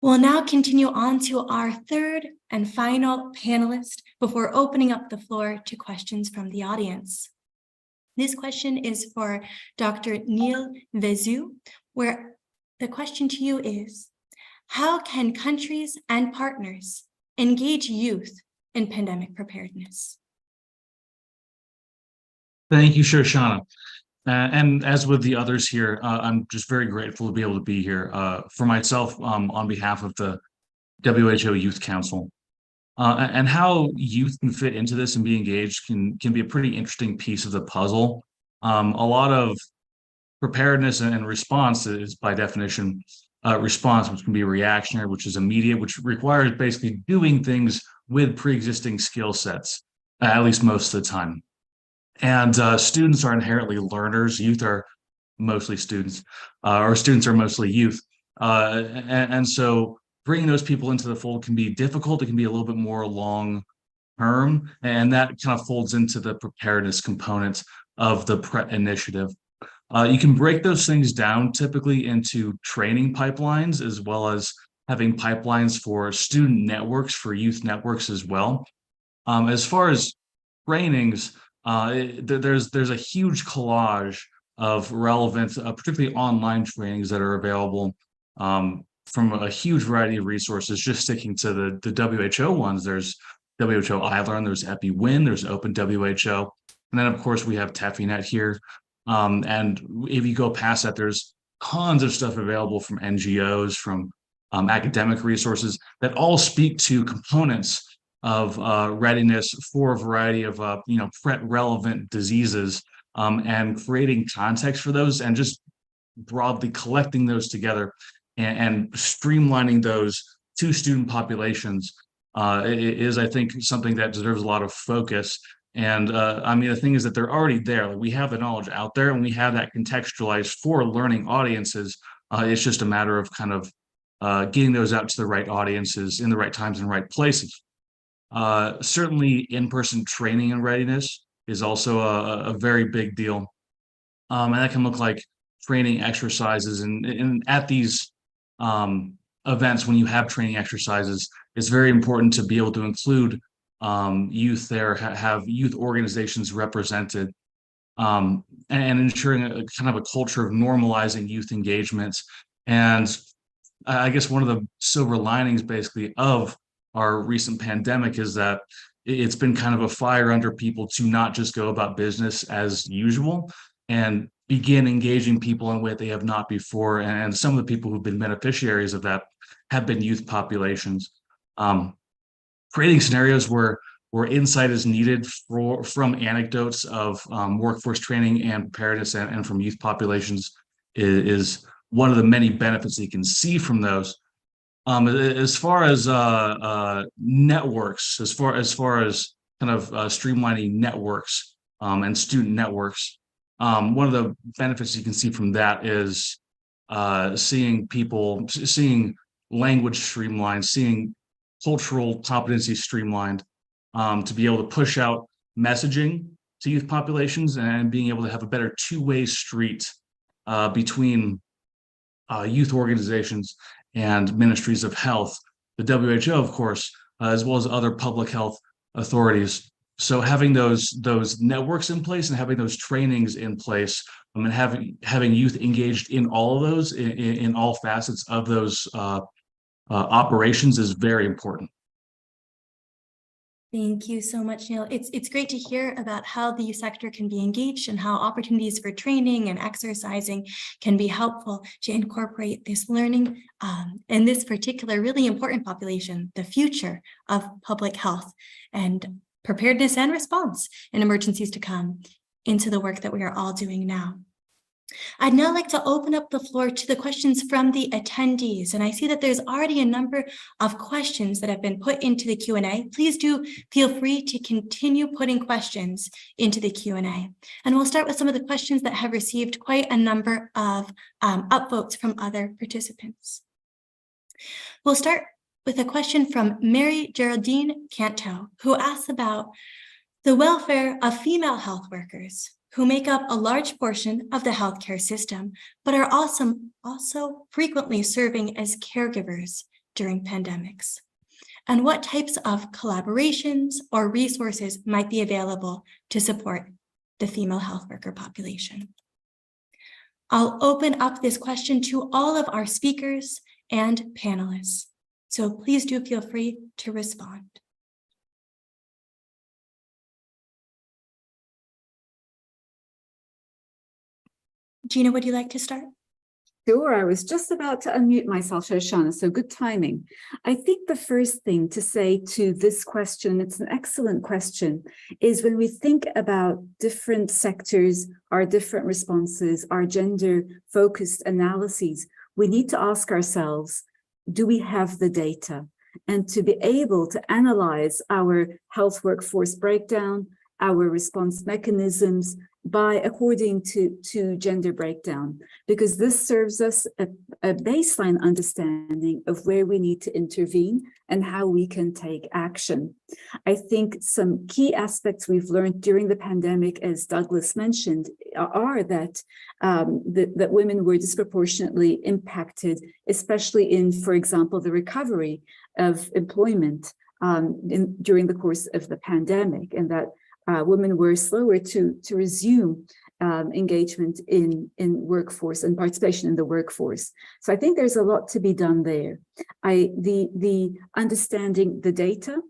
We'll now continue on to our third and final panelist before opening up the floor to questions from the audience. This question is for Dr. Neil Vezu, where the question to you is, how can countries and partners engage youth in pandemic preparedness? Thank you, Shoshana. And as with the others here, I'm just very grateful to be able to be here for myself on behalf of the WHO Youth Council. And how youth can fit into this and be engaged can be a pretty interesting piece of the puzzle. A lot of preparedness and response is, by definition, response, which can be reactionary, which is immediate, which requires basically doing things with pre-existing skill sets, at least most of the time. And students are inherently learners. Youth are mostly students, or students are mostly youth. And so bringing those people into the fold can be difficult. It can be a little bit more long-term, and that kind of folds into the preparedness components of the PRET initiative. You can break those things down typically into training pipelines, as well as having pipelines for student networks, for youth networks as well. As far as trainings, there's a huge collage of relevant, particularly online trainings that are available from a huge variety of resources. Just sticking to the WHO ones, there's WHO iLearn, there's EPI-WIN, there's Open WHO, and then of course we have TEFINET here. And if you go past that, there's tons of stuff available from NGOs, from academic resources that all speak to components of readiness for a variety of PRET relevant diseases, and creating context for those, and just broadly collecting those together and streamlining those to student populations is, I think, something that deserves a lot of focus. And I mean, the thing is that they're already there. Like, we have the knowledge out there, and we have that contextualized for learning audiences. It's just a matter of kind of getting those out to the right audiences in the right times and right places. Certainly, in-person training and readiness is also a very big deal. And that can look like training exercises. And at these events, when you have training exercises, it's very important to be able to include youth there, have youth organizations represented, and ensuring a kind of a culture of normalizing youth engagements. And I guess one of the silver linings, basically, of our recent pandemic is that it's been kind of a fire under people to not just go about business as usual and begin engaging people in a way they have not before. And some of the people who've been beneficiaries of that have been youth populations. Creating scenarios where insight is needed from anecdotes of workforce training and preparedness and from youth populations is one of the many benefits that you can see from those. As far as networks, as far as kind of streamlining networks and student networks, one of the benefits you can see from that is seeing language streamlined, seeing cultural competency streamlined, to be able to push out messaging to youth populations and being able to have a better two-way street between youth organizations and ministries of health, the WHO, of course, as well as other public health authorities. So having those networks in place and having those trainings in place, and having youth engaged in all of those, in all facets of those operations, is very important. Thank you so much, Neil. It's great to hear about how the youth sector can be engaged and how opportunities for training and exercising can be helpful to incorporate this learning in this particular really important population, the future of public health and preparedness and response in emergencies to come, into the work that we are all doing now. I'd now like to open up the floor to the questions from the attendees. And I see that there's already a number of questions that have been put into the Q&A. Please do feel free to continue putting questions into the Q&A. And we'll start with some of the questions that have received quite a number of upvotes from other participants. We'll start with a question from Mary Geraldine Canto, who asks about the welfare of female health workers who make up a large portion of the healthcare system, but are also frequently serving as caregivers during pandemics. And what types of collaborations or resources might be available to support the female health worker population? I'll open up this question to all of our speakers and panelists, so please do feel free to respond. Gina, would you like to start? Sure, I was just about to unmute myself, Shoshana, so good timing. I think the first thing to say to this question, it's an excellent question, is when we think about different sectors, our different responses, our gender-focused analyses, we need to ask ourselves, do we have the data? And to be able to analyze our health workforce breakdown, our response mechanisms, according to gender breakdown, because this serves us a baseline understanding of where we need to intervene and how we can take action. I think some key aspects we've learned during the pandemic, as Douglas mentioned, are that that women were disproportionately impacted, especially in, for example, the recovery of employment during the course of the pandemic, and that women were slower to resume engagement in workforce and participation in the workforce. So I think there's a lot to be done there. The understanding the data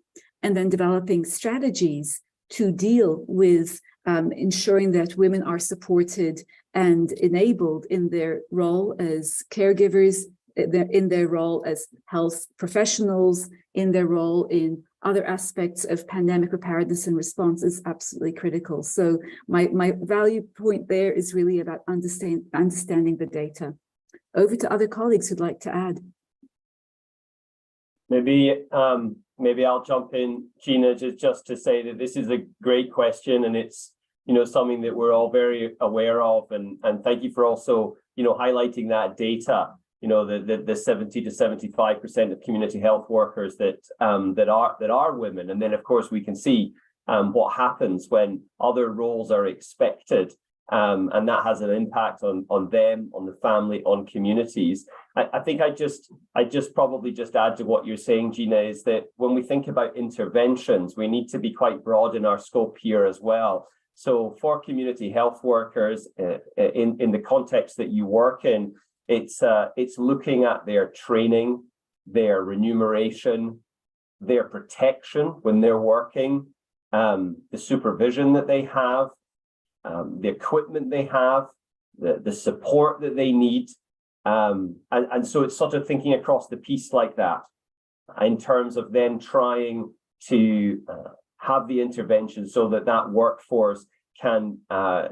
and then developing strategies to deal with ensuring that women are supported and enabled in their role as caregivers, in their role as health professionals, in their role in other aspects of pandemic preparedness and response is absolutely critical. So my value point there is really about understanding the data. Over to other colleagues who'd like to add. Maybe I'll jump in, Gina, just to say that this is a great question, and it's something that we're all very aware of, and thank you for also highlighting that data. The 70 to 75% of community health workers that are women, and then of course we can see what happens when other roles are expected, and that has an impact on them, on the family, on communities. I think I just probably add to what you're saying, Gina, is that when we think about interventions, we need to be quite broad in our scope here as well. So for community health workers, in the context that you work in, it's looking at their training, their remuneration, their protection when they're working, the supervision that they have, the equipment they have, the support that they need. And so it's sort of thinking across the piece like that in terms of then trying to have the intervention so that workforce can,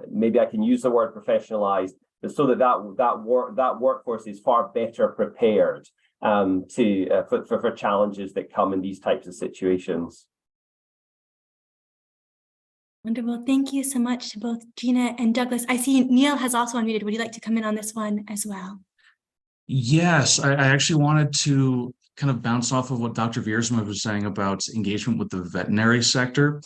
maybe I can use the word professionalized, but so that workforce is far better prepared for challenges that come in these types of situations. Wonderful. Thank you so much to both Gina and Douglas. I see Neil has also unmuted. Would you like to come in on this one as well? Yes, I actually wanted to kind of bounce off of what Dr. Viersma was saying about engagement with the veterinary sector,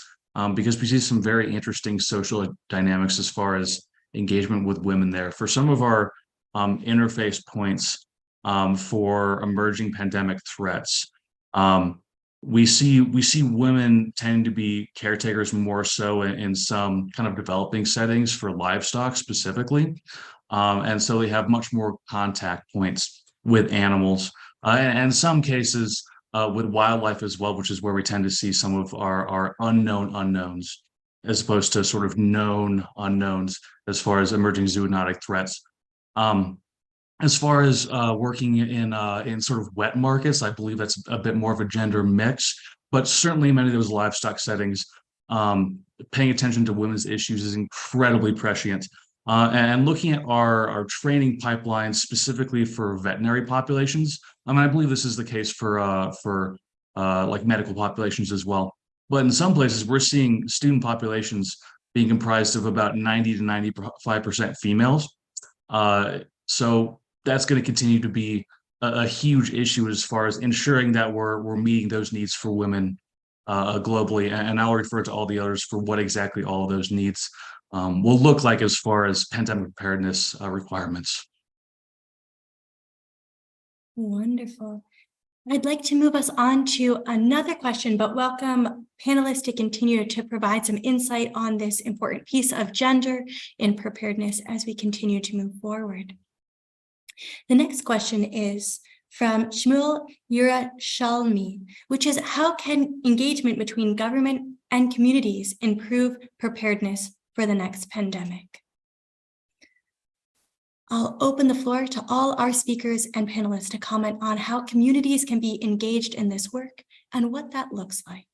because we see some very interesting social dynamics as far as engagement with women there. For some of our interface points for emerging pandemic threats, we see women tend to be caretakers more so in some kind of developing settings for livestock specifically. And so they have much more contact points with animals, and in some cases with wildlife as well, which is where we tend to see some of our unknown unknowns, as opposed to sort of known unknowns as far as emerging zoonotic threats. As far as working in sort of wet markets, I believe that's a bit more of a gender mix, but certainly in many of those livestock settings, paying attention to women's issues is incredibly prescient. And looking at our training pipelines specifically for veterinary populations, I mean, I believe this is the case for like medical populations as well. But in some places, we're seeing student populations being comprised of about 90 to 95% females. So that's going to continue to be a huge issue as far as ensuring that we're meeting those needs for women globally. And I'll refer to all the others for what exactly all of those needs will look like as far as pandemic preparedness requirements. Wonderful. I'd like to move us on to another question, but welcome panelists to continue to provide some insight on this important piece of gender in preparedness as we continue to move forward. The next question is from Shmuel Yerushalmi, which is, how can engagement between government and communities improve preparedness for the next pandemic? I'll open the floor to all our speakers and panelists to comment on how communities can be engaged in this work and what that looks like.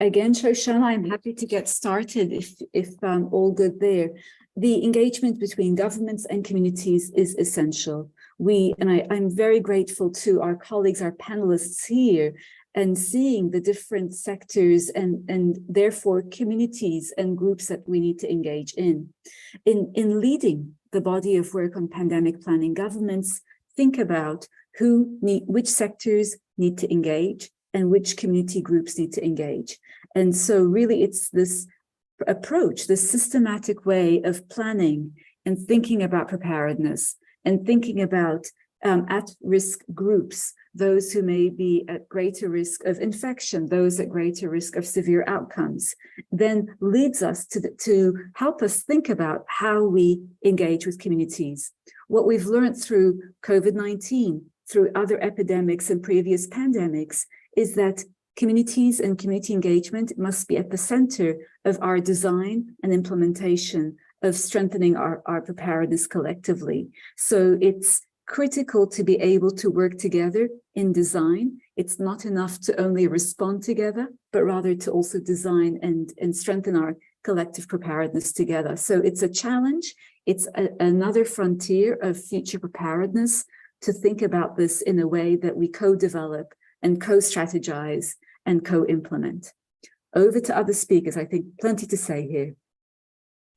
Again, Shoshana, I'm happy to get started if all good there. The engagement between governments and communities is essential. I'm very grateful to our colleagues, our panelists here, and seeing the different sectors and therefore communities and groups that we need to engage in. In leading the body of work on pandemic planning, governments think about which sectors need to engage and which community groups need to engage. And so really it's this approach, this systematic way of planning and thinking about preparedness and thinking about at-risk groups, those who may be at greater risk of infection, those at greater risk of severe outcomes, then leads us to help us think about how we engage with communities. What we've learned through COVID-19, through other epidemics and previous pandemics, is that communities and community engagement must be at the center of our design and implementation of strengthening our preparedness collectively. So it's critical to be able to work together in design. It's not enough to only respond together, but rather to also design and strengthen our collective preparedness together. So it's a challenge. It's another frontier of future preparedness to think about this in a way that we co-develop and co-strategize and co-implement. Over to other speakers. I think plenty to say here.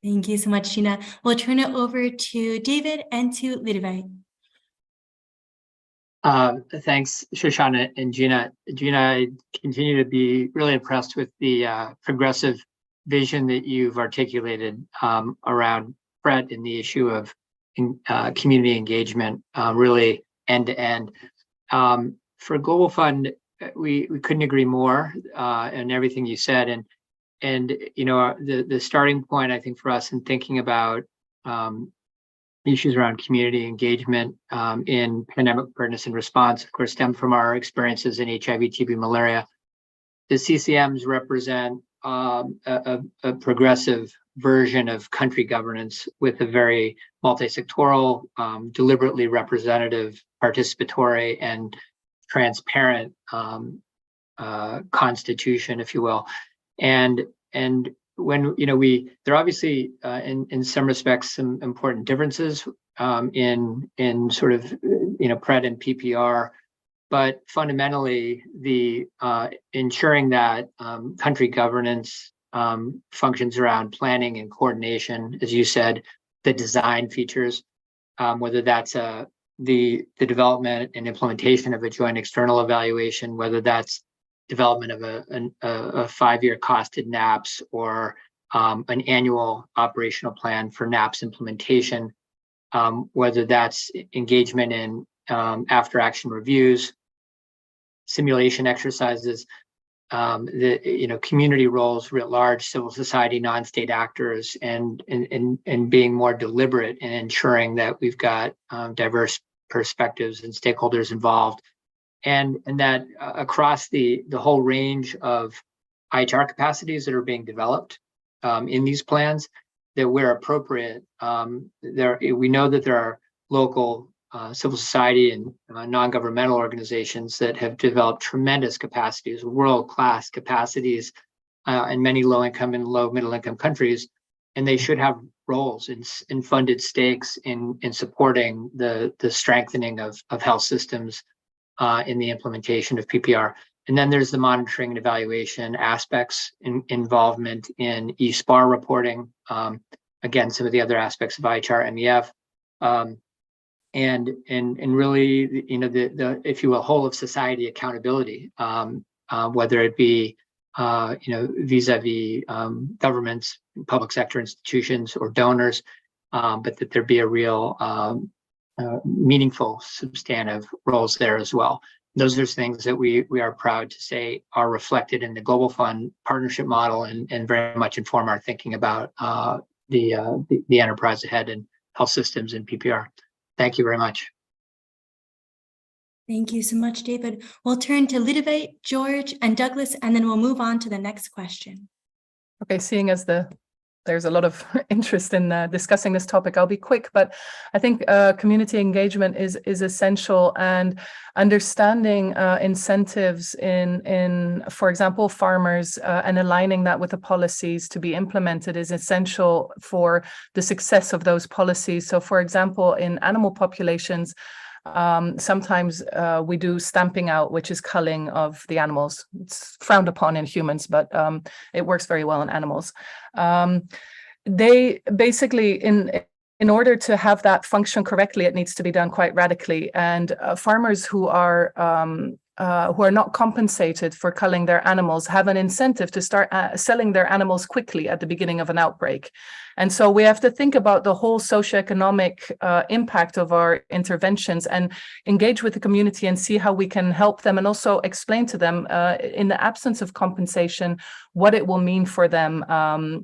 Thank you so much, Gina. We'll turn it over to David and to Ludovic. Thanks, Shoshana and Gina. Gina, I continue to be really impressed with the progressive vision that you've articulated around PRET and the issue of community engagement, really end to end. For Global Fund, we couldn't agree more in everything you said. And you know, the starting point, I think, for us in thinking about issues around community engagement in pandemic preparedness and response, of course, stem from our experiences in HIV, TB, malaria. The CCMs represent a progressive version of country governance with a very multi-sectoral, deliberately representative, participatory, and transparent constitution, if you will. And when, you know, there are obviously in some respects some important differences in sort of, you know, PRET and PPR, but fundamentally the ensuring that country governance functions around planning and coordination, as you said, the design features, whether that's the development and implementation of a joint external evaluation, whether that's development of a 5-year costed NAPS or an annual operational plan for NAPS implementation, whether that's engagement in after action reviews, simulation exercises, the, you know, community roles writ large, civil society, non-state actors, and being more deliberate in ensuring that we've got diverse perspectives and stakeholders involved. And that across the whole range of IHR capacities that are being developed in these plans, that where appropriate, we know that there are local civil society and non-governmental organizations that have developed tremendous capacities, world-class capacities in many low-income and low-middle-income countries, and they should have roles in funded stakes in supporting the strengthening of health systems in the implementation of PPR. And then there's the monitoring and evaluation aspects, involvement in eSPAR reporting, again, some of the other aspects of IHR, MEF, and really, you know, the if you will, whole of society accountability, whether it be you know, vis-a-vis governments, public sector institutions, or donors, but that there be a real meaningful, substantive roles there as well. Those are things that we are proud to say are reflected in the Global Fund partnership model and very much inform our thinking about the enterprise ahead in health systems and PPR. Thank you very much. Thank you so much, David. We'll turn to Ludovic, George, and Douglas, and then we'll move on to the next question. Okay, seeing as there's a lot of interest in discussing this topic, I'll be quick, but I think community engagement is essential, and understanding incentives in, for example, farmers and aligning that with the policies to be implemented is essential for the success of those policies. So, for example, in animal populations, sometimes we do stamping out, which is culling of the animals. It's frowned upon in humans, but it works very well in animals. They basically, in order to have that function correctly, it needs to be done quite radically. And farmers who are who are not compensated for culling their animals have an incentive to start selling their animals quickly at the beginning of an outbreak. And so we have to think about the whole socioeconomic impact of our interventions and engage with the community and see how we can help them, and also explain to them in the absence of compensation what it will mean for them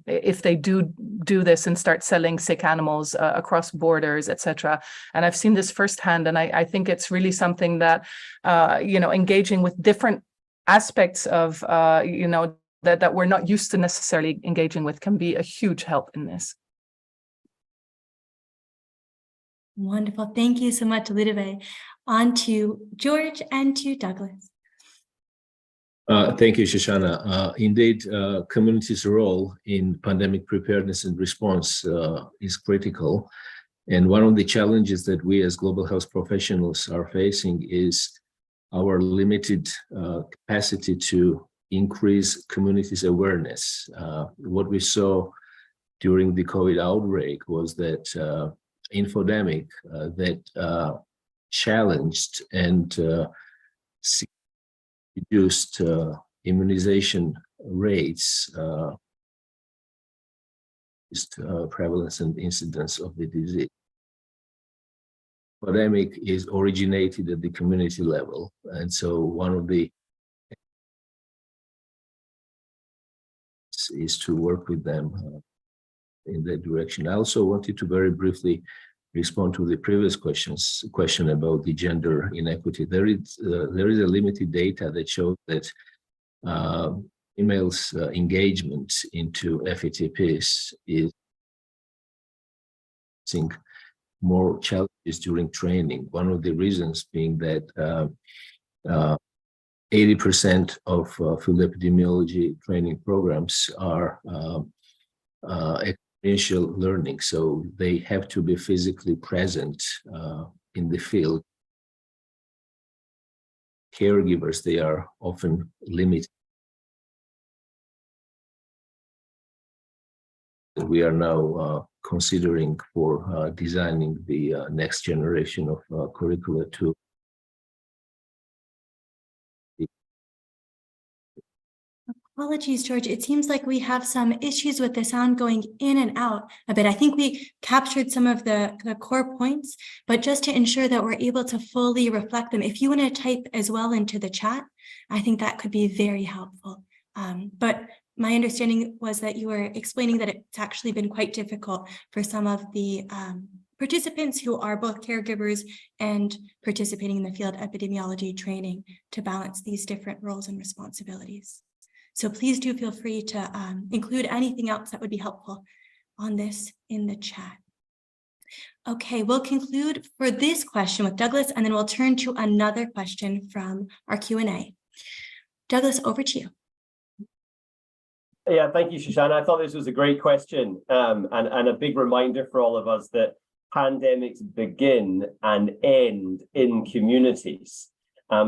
if they do this and start selling sick animals across borders, etc. And I've seen this firsthand, and I think it's really something that engaging with different aspects of that we're not used to necessarily engaging with can be a huge help in this. Wonderful. Thank you so much, Ludovic. On to George and to Douglas. Thank you, Shoshana. Indeed, community's role in pandemic preparedness and response is critical. And one of the challenges that we as global health professionals are facing is our limited capacity to increase community's awareness. What we saw during the COVID outbreak was that infodemic that challenged and reduced immunization rates, prevalence and incidence of the disease. Pandemic is originated at the community level, and so one of the is to work with them in that direction. I also wanted to very briefly respond to the previous question about the gender inequity. There is a limited data that shows that females' engagement into FATPs is seeing more challenges during training. One of the reasons being that 80% of field epidemiology training programs are experiential learning, so they have to be physically present in the field. Caregivers, they are often limited. We are now considering for designing the next generation of curricula to Apologies, George. It seems like we have some issues with the sound going in and out a bit. I think we captured some of the core points, but just to ensure that we're able to fully reflect them, if you want to type as well into the chat, I think that could be very helpful. But my understanding was that you were explaining that it's actually been quite difficult for some of the participants who are both caregivers and participating in the field epidemiology training to balance these different roles and responsibilities. So please do feel free to include anything else that would be helpful on this in the chat. Okay, we'll conclude for this question with Douglas, and then we'll turn to another question from our Q&A. Douglas, over to you. Yeah, thank you, Shoshana. I thought this was a great question and a big reminder for all of us that pandemics begin and end in communities.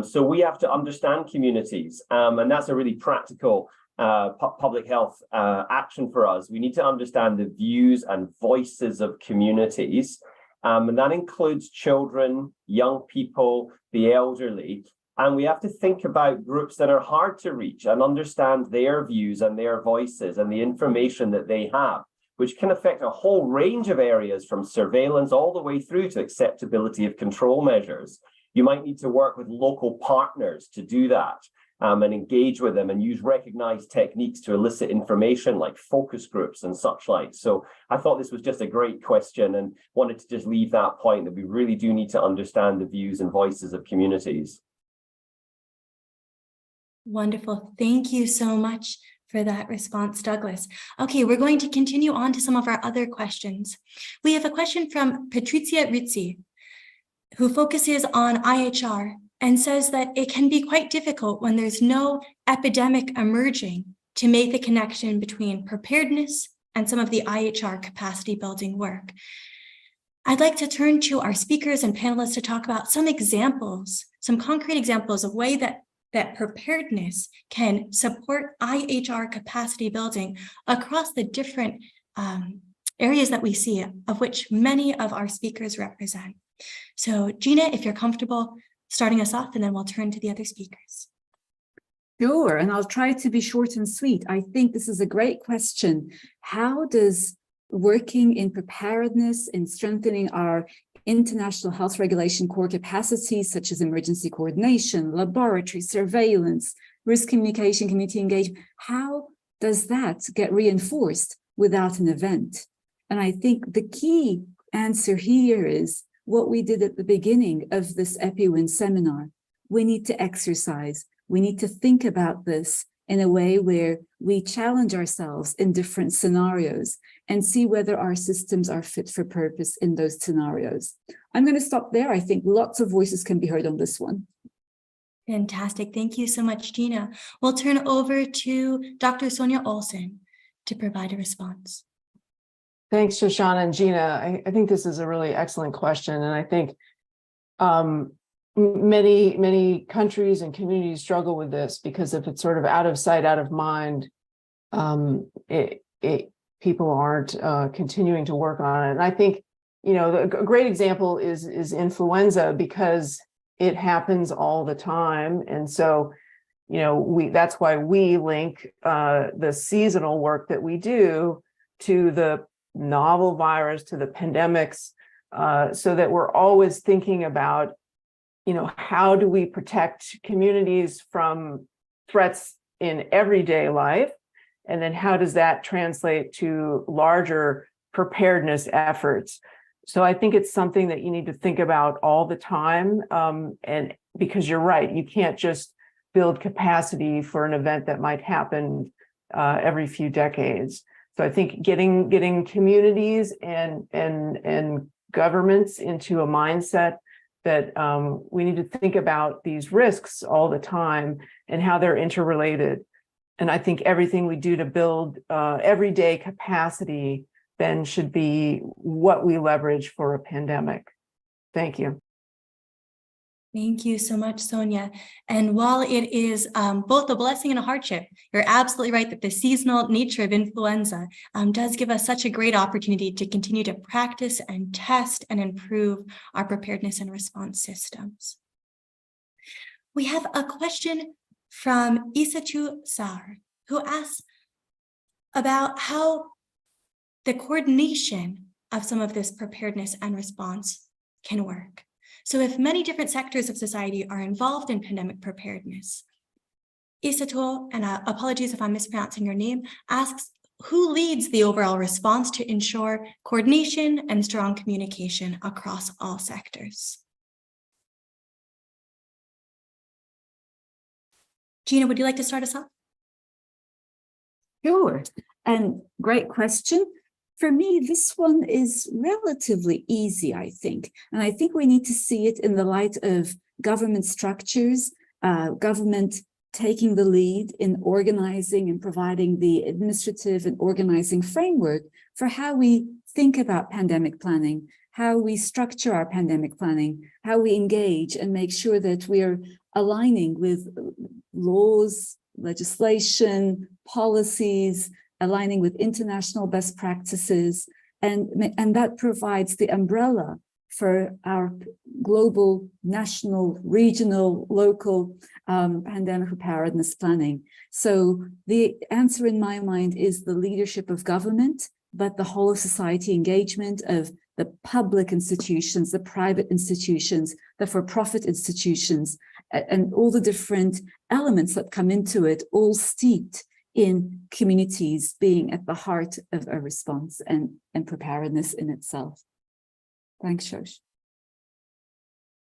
So we have to understand communities, and that's a really practical public health action for us. We need to understand the views and voices of communities, and that includes children, young people, the elderly. And we have to think about groups that are hard to reach and understand their views and their voices and the information that they have, which can affect a whole range of areas from surveillance all the way through to acceptability of control measures. You might need to work with local partners to do that and engage with them and use recognized techniques to elicit information like focus groups and such like. So I thought this was just a great question and wanted to just leave that point that we really do need to understand the views and voices of communities. Wonderful. Thank you so much for that response, Douglas. Okay, we're going to continue on to some of our other questions. We have a question from Patrizia Rizzi, who focuses on IHR and says that it can be quite difficult when there's no epidemic emerging to make the connection between preparedness and some of the IHR capacity building work. I'd like to turn to our speakers and panelists to talk about some examples, some concrete examples of way that preparedness can support IHR capacity building across the different areas that we see, of which many of our speakers represent. So Gina, if you're comfortable starting us off, and then we'll turn to the other speakers. Sure, and I'll try to be short and sweet. I think this is a great question. How does working in preparedness, in strengthening our international health regulation core capacities, such as emergency coordination, laboratory surveillance, risk communication, community engagement, how does that get reinforced without an event? And I think the key answer here is what we did at the beginning of this EPI-WIN seminar. We need to exercise. We need to think about this in a way where we challenge ourselves in different scenarios and see whether our systems are fit for purpose in those scenarios. I'm going to stop there. I think lots of voices can be heard on this one. Fantastic. Thank you so much, Gina. We'll turn over to Dr. Sonia Olsen to provide a response. Thanks, Shoshana and Gina. I think this is a really excellent question. And I think many countries and communities struggle with this because if it's sort of out of sight, out of mind, people aren't continuing to work on it. And I think, a great example is influenza because it happens all the time. And so, that's why we link the seasonal work that we do to the novel virus, to the pandemics, so that we're always thinking about, how do we protect communities from threats in everyday life? And then how does that translate to larger preparedness efforts? So I think it's something that you need to think about all the time. And because you're right, you can't just build capacity for an event that might happen every few decades. So I think getting communities and governments into a mindset that we need to think about these risks all the time and how they're interrelated. And I think everything we do to build everyday capacity then should be what we leverage for a pandemic. Thank you. Thank you so much, Sonia. And while it is both a blessing and a hardship, you're absolutely right that the seasonal nature of influenza does give us such a great opportunity to continue to practice and test and improve our preparedness and response systems. We have a question from Isatu Saar, who asks about how the coordination of some of this preparedness and response can work. So if many different sectors of society are involved in pandemic preparedness, Isato, and apologies if I'm mispronouncing your name, asks who leads the overall response to ensure coordination and strong communication across all sectors. Gina, would you like to start us off? Sure, and great question. For me, this one is relatively easy, I think. And I think we need to see it in the light of government structures, government taking the lead in organizing and providing the administrative and organizing framework for how we think about pandemic planning, how we structure our pandemic planning, how we engage and make sure that we are aligning with laws, legislation, policies, aligning with international best practices, and that provides the umbrella for our global, national, regional, local pandemic preparedness planning. So the answer in my mind is the leadership of government, but the whole of society engagement of the public institutions, the private institutions, the for-profit institutions, and all the different elements that come into it, all steeped in communities being at the heart of a response and preparedness in itself. Thanks, Shosh.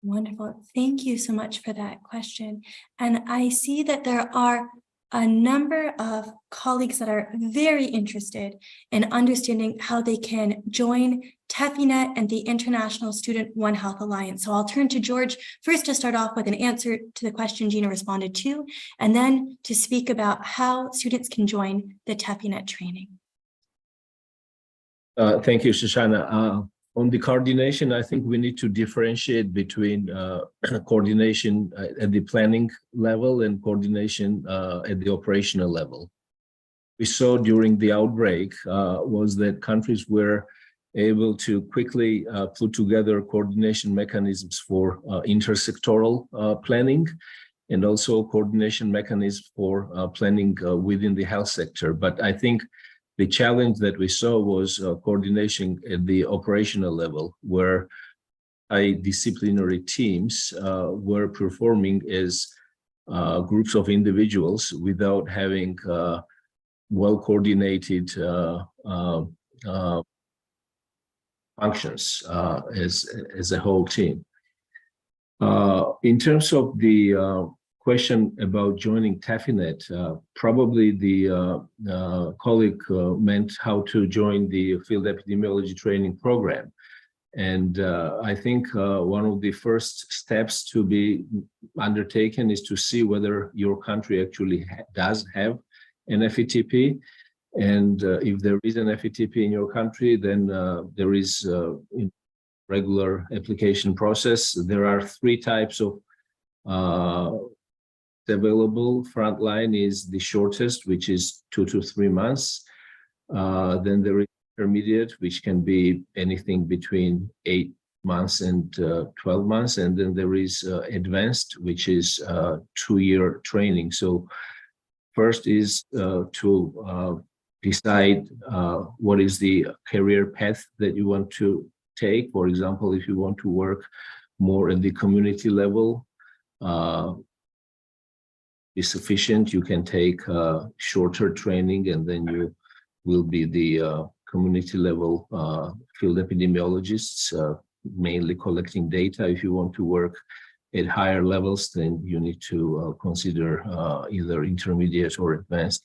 Wonderful. Thank you so much for that question. And I see that there are a number of colleagues that are very interested in understanding how they can join TEFINET and the International Student One Health Alliance. So I'll turn to George first to start off with an answer to the question Gina responded to, and then to speak about how students can join the TEFINET training. Thank you, Shoshana. On the coordination, I think we need to differentiate between coordination at the planning level and coordination at the operational level. We saw during the outbreak was that countries were able to quickly put together coordination mechanisms for intersectoral planning, and also coordination mechanisms for planning within the health sector. But I think the challenge that we saw was coordination at the operational level, where disciplinary teams were performing as groups of individuals without having well-coordinated functions as a whole team. In terms of the question about joining TAFINET, probably the colleague meant how to join the field epidemiology training program. And I think one of the first steps to be undertaken is to see whether your country actually does have an FETP. And if there is an FETP in your country, then there is regular application process. There are 3 types of available. Frontline is the shortest, which is 2 to 3 months. Then there is intermediate, which can be anything between 8 months and 12 months. And then there is advanced, which is 2-year training. So first is to decide what is the career path that you want to take. For example, if you want to work more at the community level, is sufficient. You can take shorter training, and then you will be the community level field epidemiologists, mainly collecting data. If you want to work at higher levels, then you need to consider either intermediate or advanced.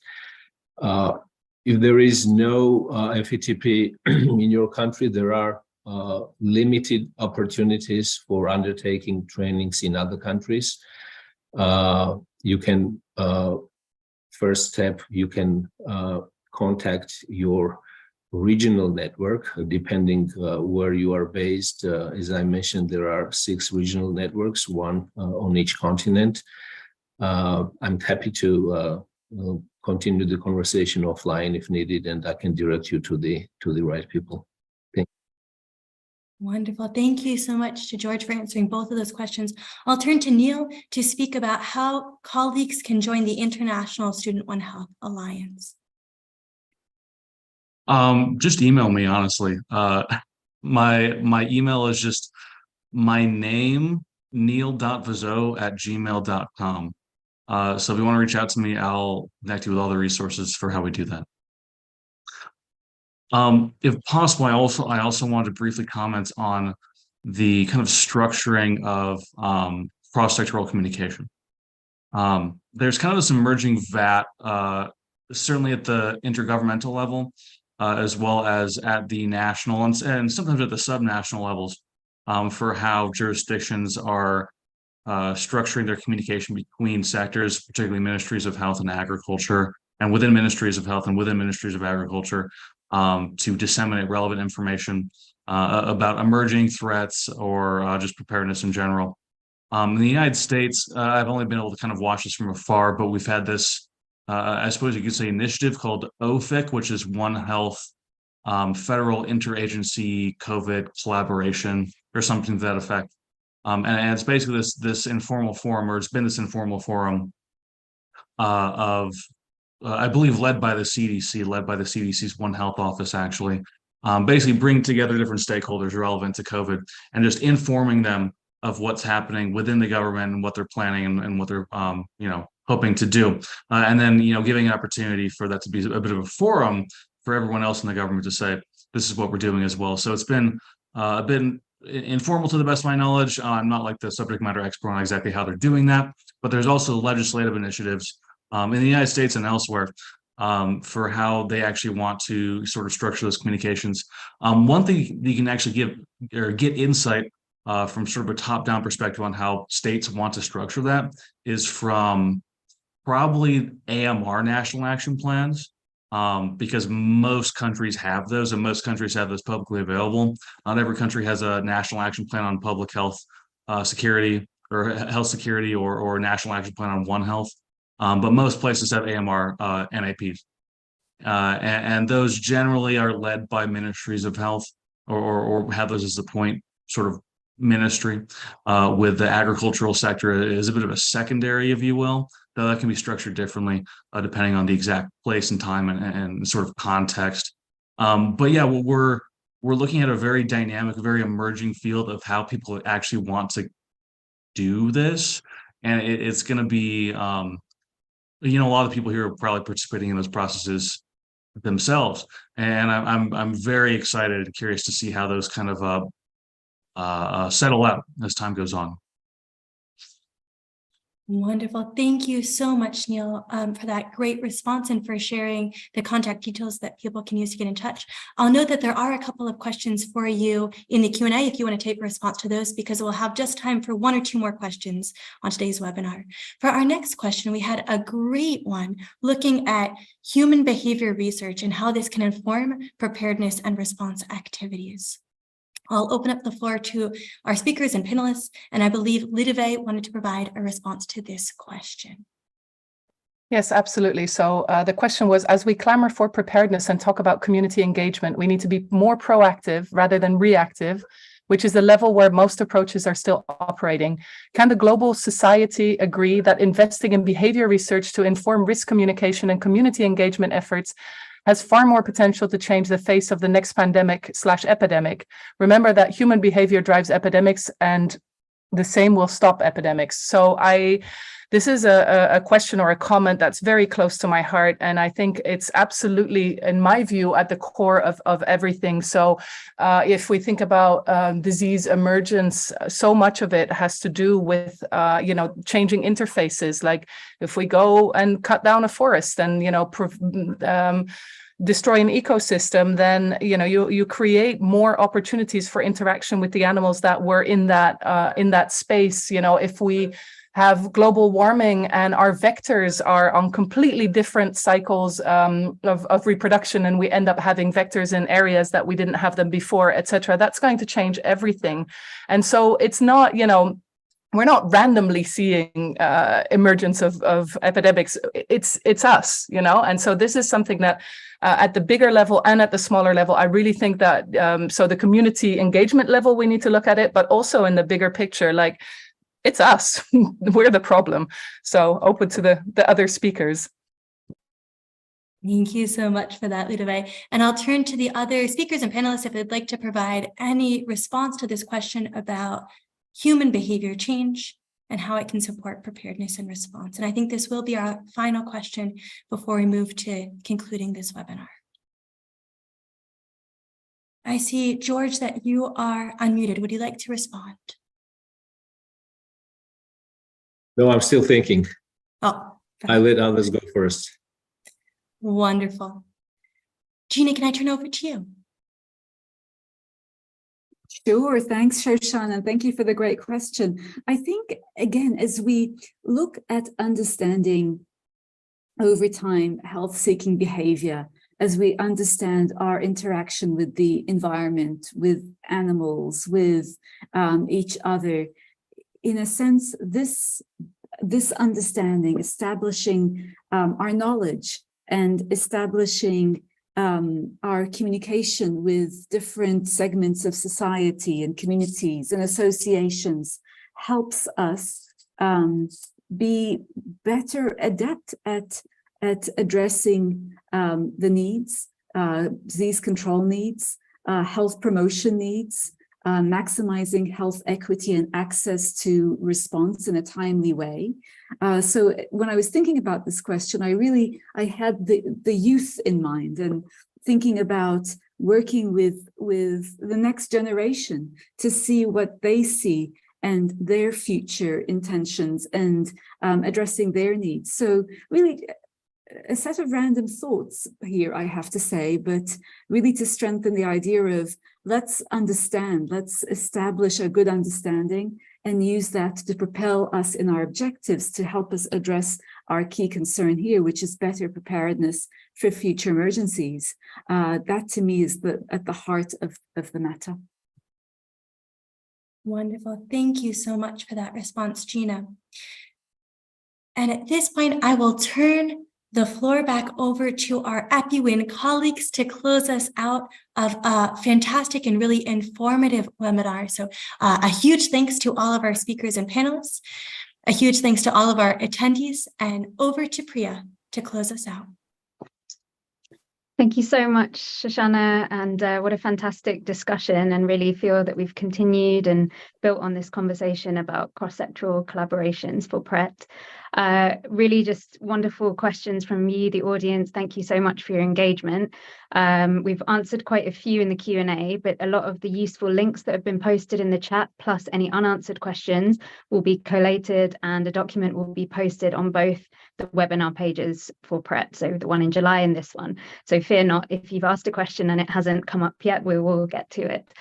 If there is no FETP in your country, there are limited opportunities for undertaking trainings in other countries. You can, first step, you can contact your regional network, depending where you are based. As I mentioned, there are 6 regional networks, 1 on each continent. I'm happy to continue the conversation offline if needed, and I can direct you to the right people. Thank you. Wonderful. Thank you so much to George for answering both of those questions. I'll turn to Neil to speak about how colleagues can join the International Student One Health Alliance. Just email me, honestly. My email is just my name, neil.vazot@gmail.com. So if you want to reach out to me, I'll connect you with all the resources for how we do that. If possible, I also want to briefly comment on the kind of structuring of cross-sectoral communication. There's kind of this emerging vat, certainly at the intergovernmental level, as well as at the national and sometimes at the subnational levels, for how jurisdictions are structuring their communication between sectors, particularly ministries of health and agriculture, and within ministries of health and within ministries of agriculture, to disseminate relevant information about emerging threats or just preparedness in general. In the United States, I've only been able to kind of watch this from afar, but we've had this, I suppose you could say, initiative called OFIC, which is One Health Federal Interagency COVID Collaboration, or something to that effect. And it's basically this informal forum, or it's been this informal forum of, I believe, led by the CDC's One Health office, actually, basically bringing together different stakeholders relevant to COVID and just informing them of what's happening within the government and what they're planning and what they're, hoping to do. And then, giving an opportunity for that to be a bit of a forum for everyone else in the government to say, this is what we're doing as well. So it's been a bit informal to the best of my knowledge. I'm not like the subject matter expert on exactly how they're doing that, but there's also legislative initiatives in the United States and elsewhere for how they actually want to sort of structure those communications. One thing you can actually get insight from sort of a top-down perspective on how states want to structure that is from probably AMR national action plans, because most countries have those, and most countries have those publicly available. Not every country has a national action plan on public health security or health security or a national action plan on One Health, but most places have AMR NAPs. And those generally are led by ministries of health or have those as the point sort of ministry, with the agricultural sector is a bit of a secondary, if you will, though that can be structured differently depending on the exact place and time and sort of context. But yeah, we're looking at a very dynamic, very emerging field of how people actually want to do this, and it's going to be, a lot of people here are probably participating in those processes themselves, and I'm very excited and curious to see how those kind of settle out as time goes on. Wonderful. Thank you so much, Neil, for that great response and for sharing the contact details that people can use to get in touch. I'll note that there are a couple of questions for you in the Q&A if you want to take a response to those, because we'll have just time for 1 or 2 more questions on today's webinar. For our next question, we had a great one looking at human behavior research and how this can inform preparedness and response activities. I'll open up the floor to our speakers and panelists, and I believe Ludivine wanted to provide a response to this question. Yes, absolutely. So the question was, as we clamor for preparedness and talk about community engagement, we need to be more proactive rather than reactive, which is the level where most approaches are still operating. Can the global society agree that investing in behavior research to inform risk communication and community engagement efforts has far more potential to change the face of the next pandemic/epidemic? Remember that human behavior drives epidemics, and the same will stop epidemics. So this is a question or a comment that's very close to my heart, and I think it's absolutely, in my view, at the core of everything. So if we think about disease emergence, so much of it has to do with changing interfaces. Like if we go and cut down a forest and destroy an ecosystem, then you create more opportunities for interaction with the animals that were in that space. If we have global warming and our vectors are on completely different cycles of reproduction, and we end up having vectors in areas that we didn't have them before, etc., that's going to change everything. And so it's not, we're not randomly seeing emergence of epidemics. It's us, and so this is something that at the bigger level and at the smaller level, I really think that so the community engagement level, we need to look at it, but also in the bigger picture, like it's us, we're the problem. So open to the other speakers. Thank you so much for that, Ludivine. And I'll turn to the other speakers and panelists if they'd like to provide any response to this question about human behavior change and how it can support preparedness and response. And I think this will be our final question before we move to concluding this webinar. I see, George, that you are unmuted. Would you like to respond? No, I'm still thinking. Oh, I let others go first. Wonderful. Gina, can I turn over to you? Sure. Thanks, Shoshana. Thank you for the great question. I think, again, as we look at understanding over time health-seeking behavior, as we understand our interaction with the environment, with animals, with each other, in a sense, this understanding, establishing our knowledge and establishing our communication with different segments of society and communities and associations helps us be better adept at addressing the needs, disease control needs, health promotion needs, maximizing health equity and access to response in a timely way. So when I was thinking about this question, I had the youth in mind and thinking about working with the next generation to see what they see and their future intentions and addressing their needs. So really a set of random thoughts here, I have to say, but really to strengthen the idea of let's understand, let's establish a good understanding and use that to propel us in our objectives to help us address our key concern here, which is better preparedness for future emergencies. That to me is at the heart of the matter. Wonderful. Thank you so much for that response, Gina. And at this point, I will turn the floor back over to our EPI-WIN colleagues to close us out of a fantastic and really informative webinar. So a huge thanks to all of our speakers and panelists, a huge thanks to all of our attendees, and over to Priya to close us out. Thank you so much, Shoshana, and what a fantastic discussion, and really feel that we've continued and built on this conversation about cross-sectoral collaborations for PRET. Really just wonderful questions from you, the audience. Thank you so much for your engagement. We've answered quite a few in the Q&A, but a lot of the useful links that have been posted in the chat, plus any unanswered questions, will be collated, and a document will be posted on both the webinar pages for PRET, so the one in July and this one. So fear not, if you've asked a question and it hasn't come up yet, we will get to it.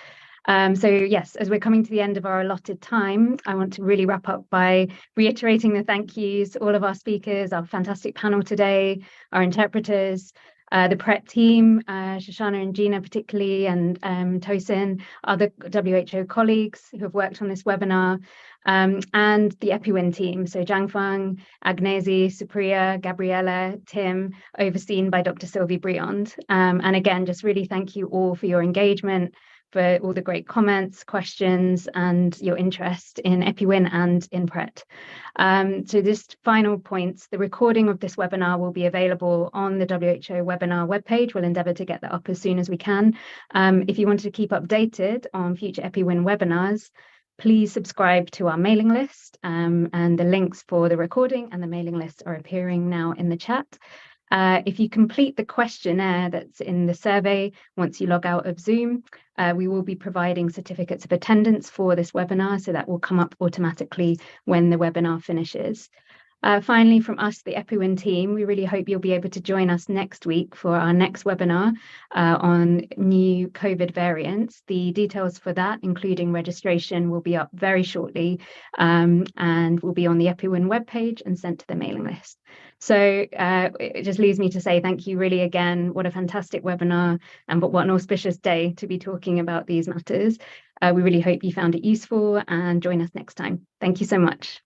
So yes, as we're coming to the end of our allotted time, I want to really wrap up by reiterating the thank yous to all of our speakers, our fantastic panel today, our interpreters, the PRET team, Shoshana and Gina particularly, and Tosin, other WHO colleagues who have worked on this webinar, and the EPI-WIN team, so Jiangfang, Agnesi, Supriya, Gabriella, Tim, overseen by Dr. Sylvie Briand. And again, just really thank you all for your engagement, for all the great comments, questions, and your interest in EPI-WIN and in PRET. So just final points, the recording of this webinar will be available on the WHO webinar webpage. We'll endeavour to get that up as soon as we can. If you want to keep updated on future EPI-WIN webinars, please subscribe to our mailing list, and the links for the recording and the mailing list are appearing now in the chat. If you complete the questionnaire that's in the survey once you log out of Zoom, we will be providing certificates of attendance for this webinar, so that will come up automatically when the webinar finishes. Finally, from us, the EPI-WIN team, we really hope you'll be able to join us next week for our next webinar on new COVID variants. The details for that, including registration, will be up very shortly, and will be on the EPI-WIN webpage and sent to the mailing list. So it just leaves me to say thank you really again. What a fantastic webinar, and what an auspicious day to be talking about these matters. We really hope you found it useful, and join us next time. Thank you so much.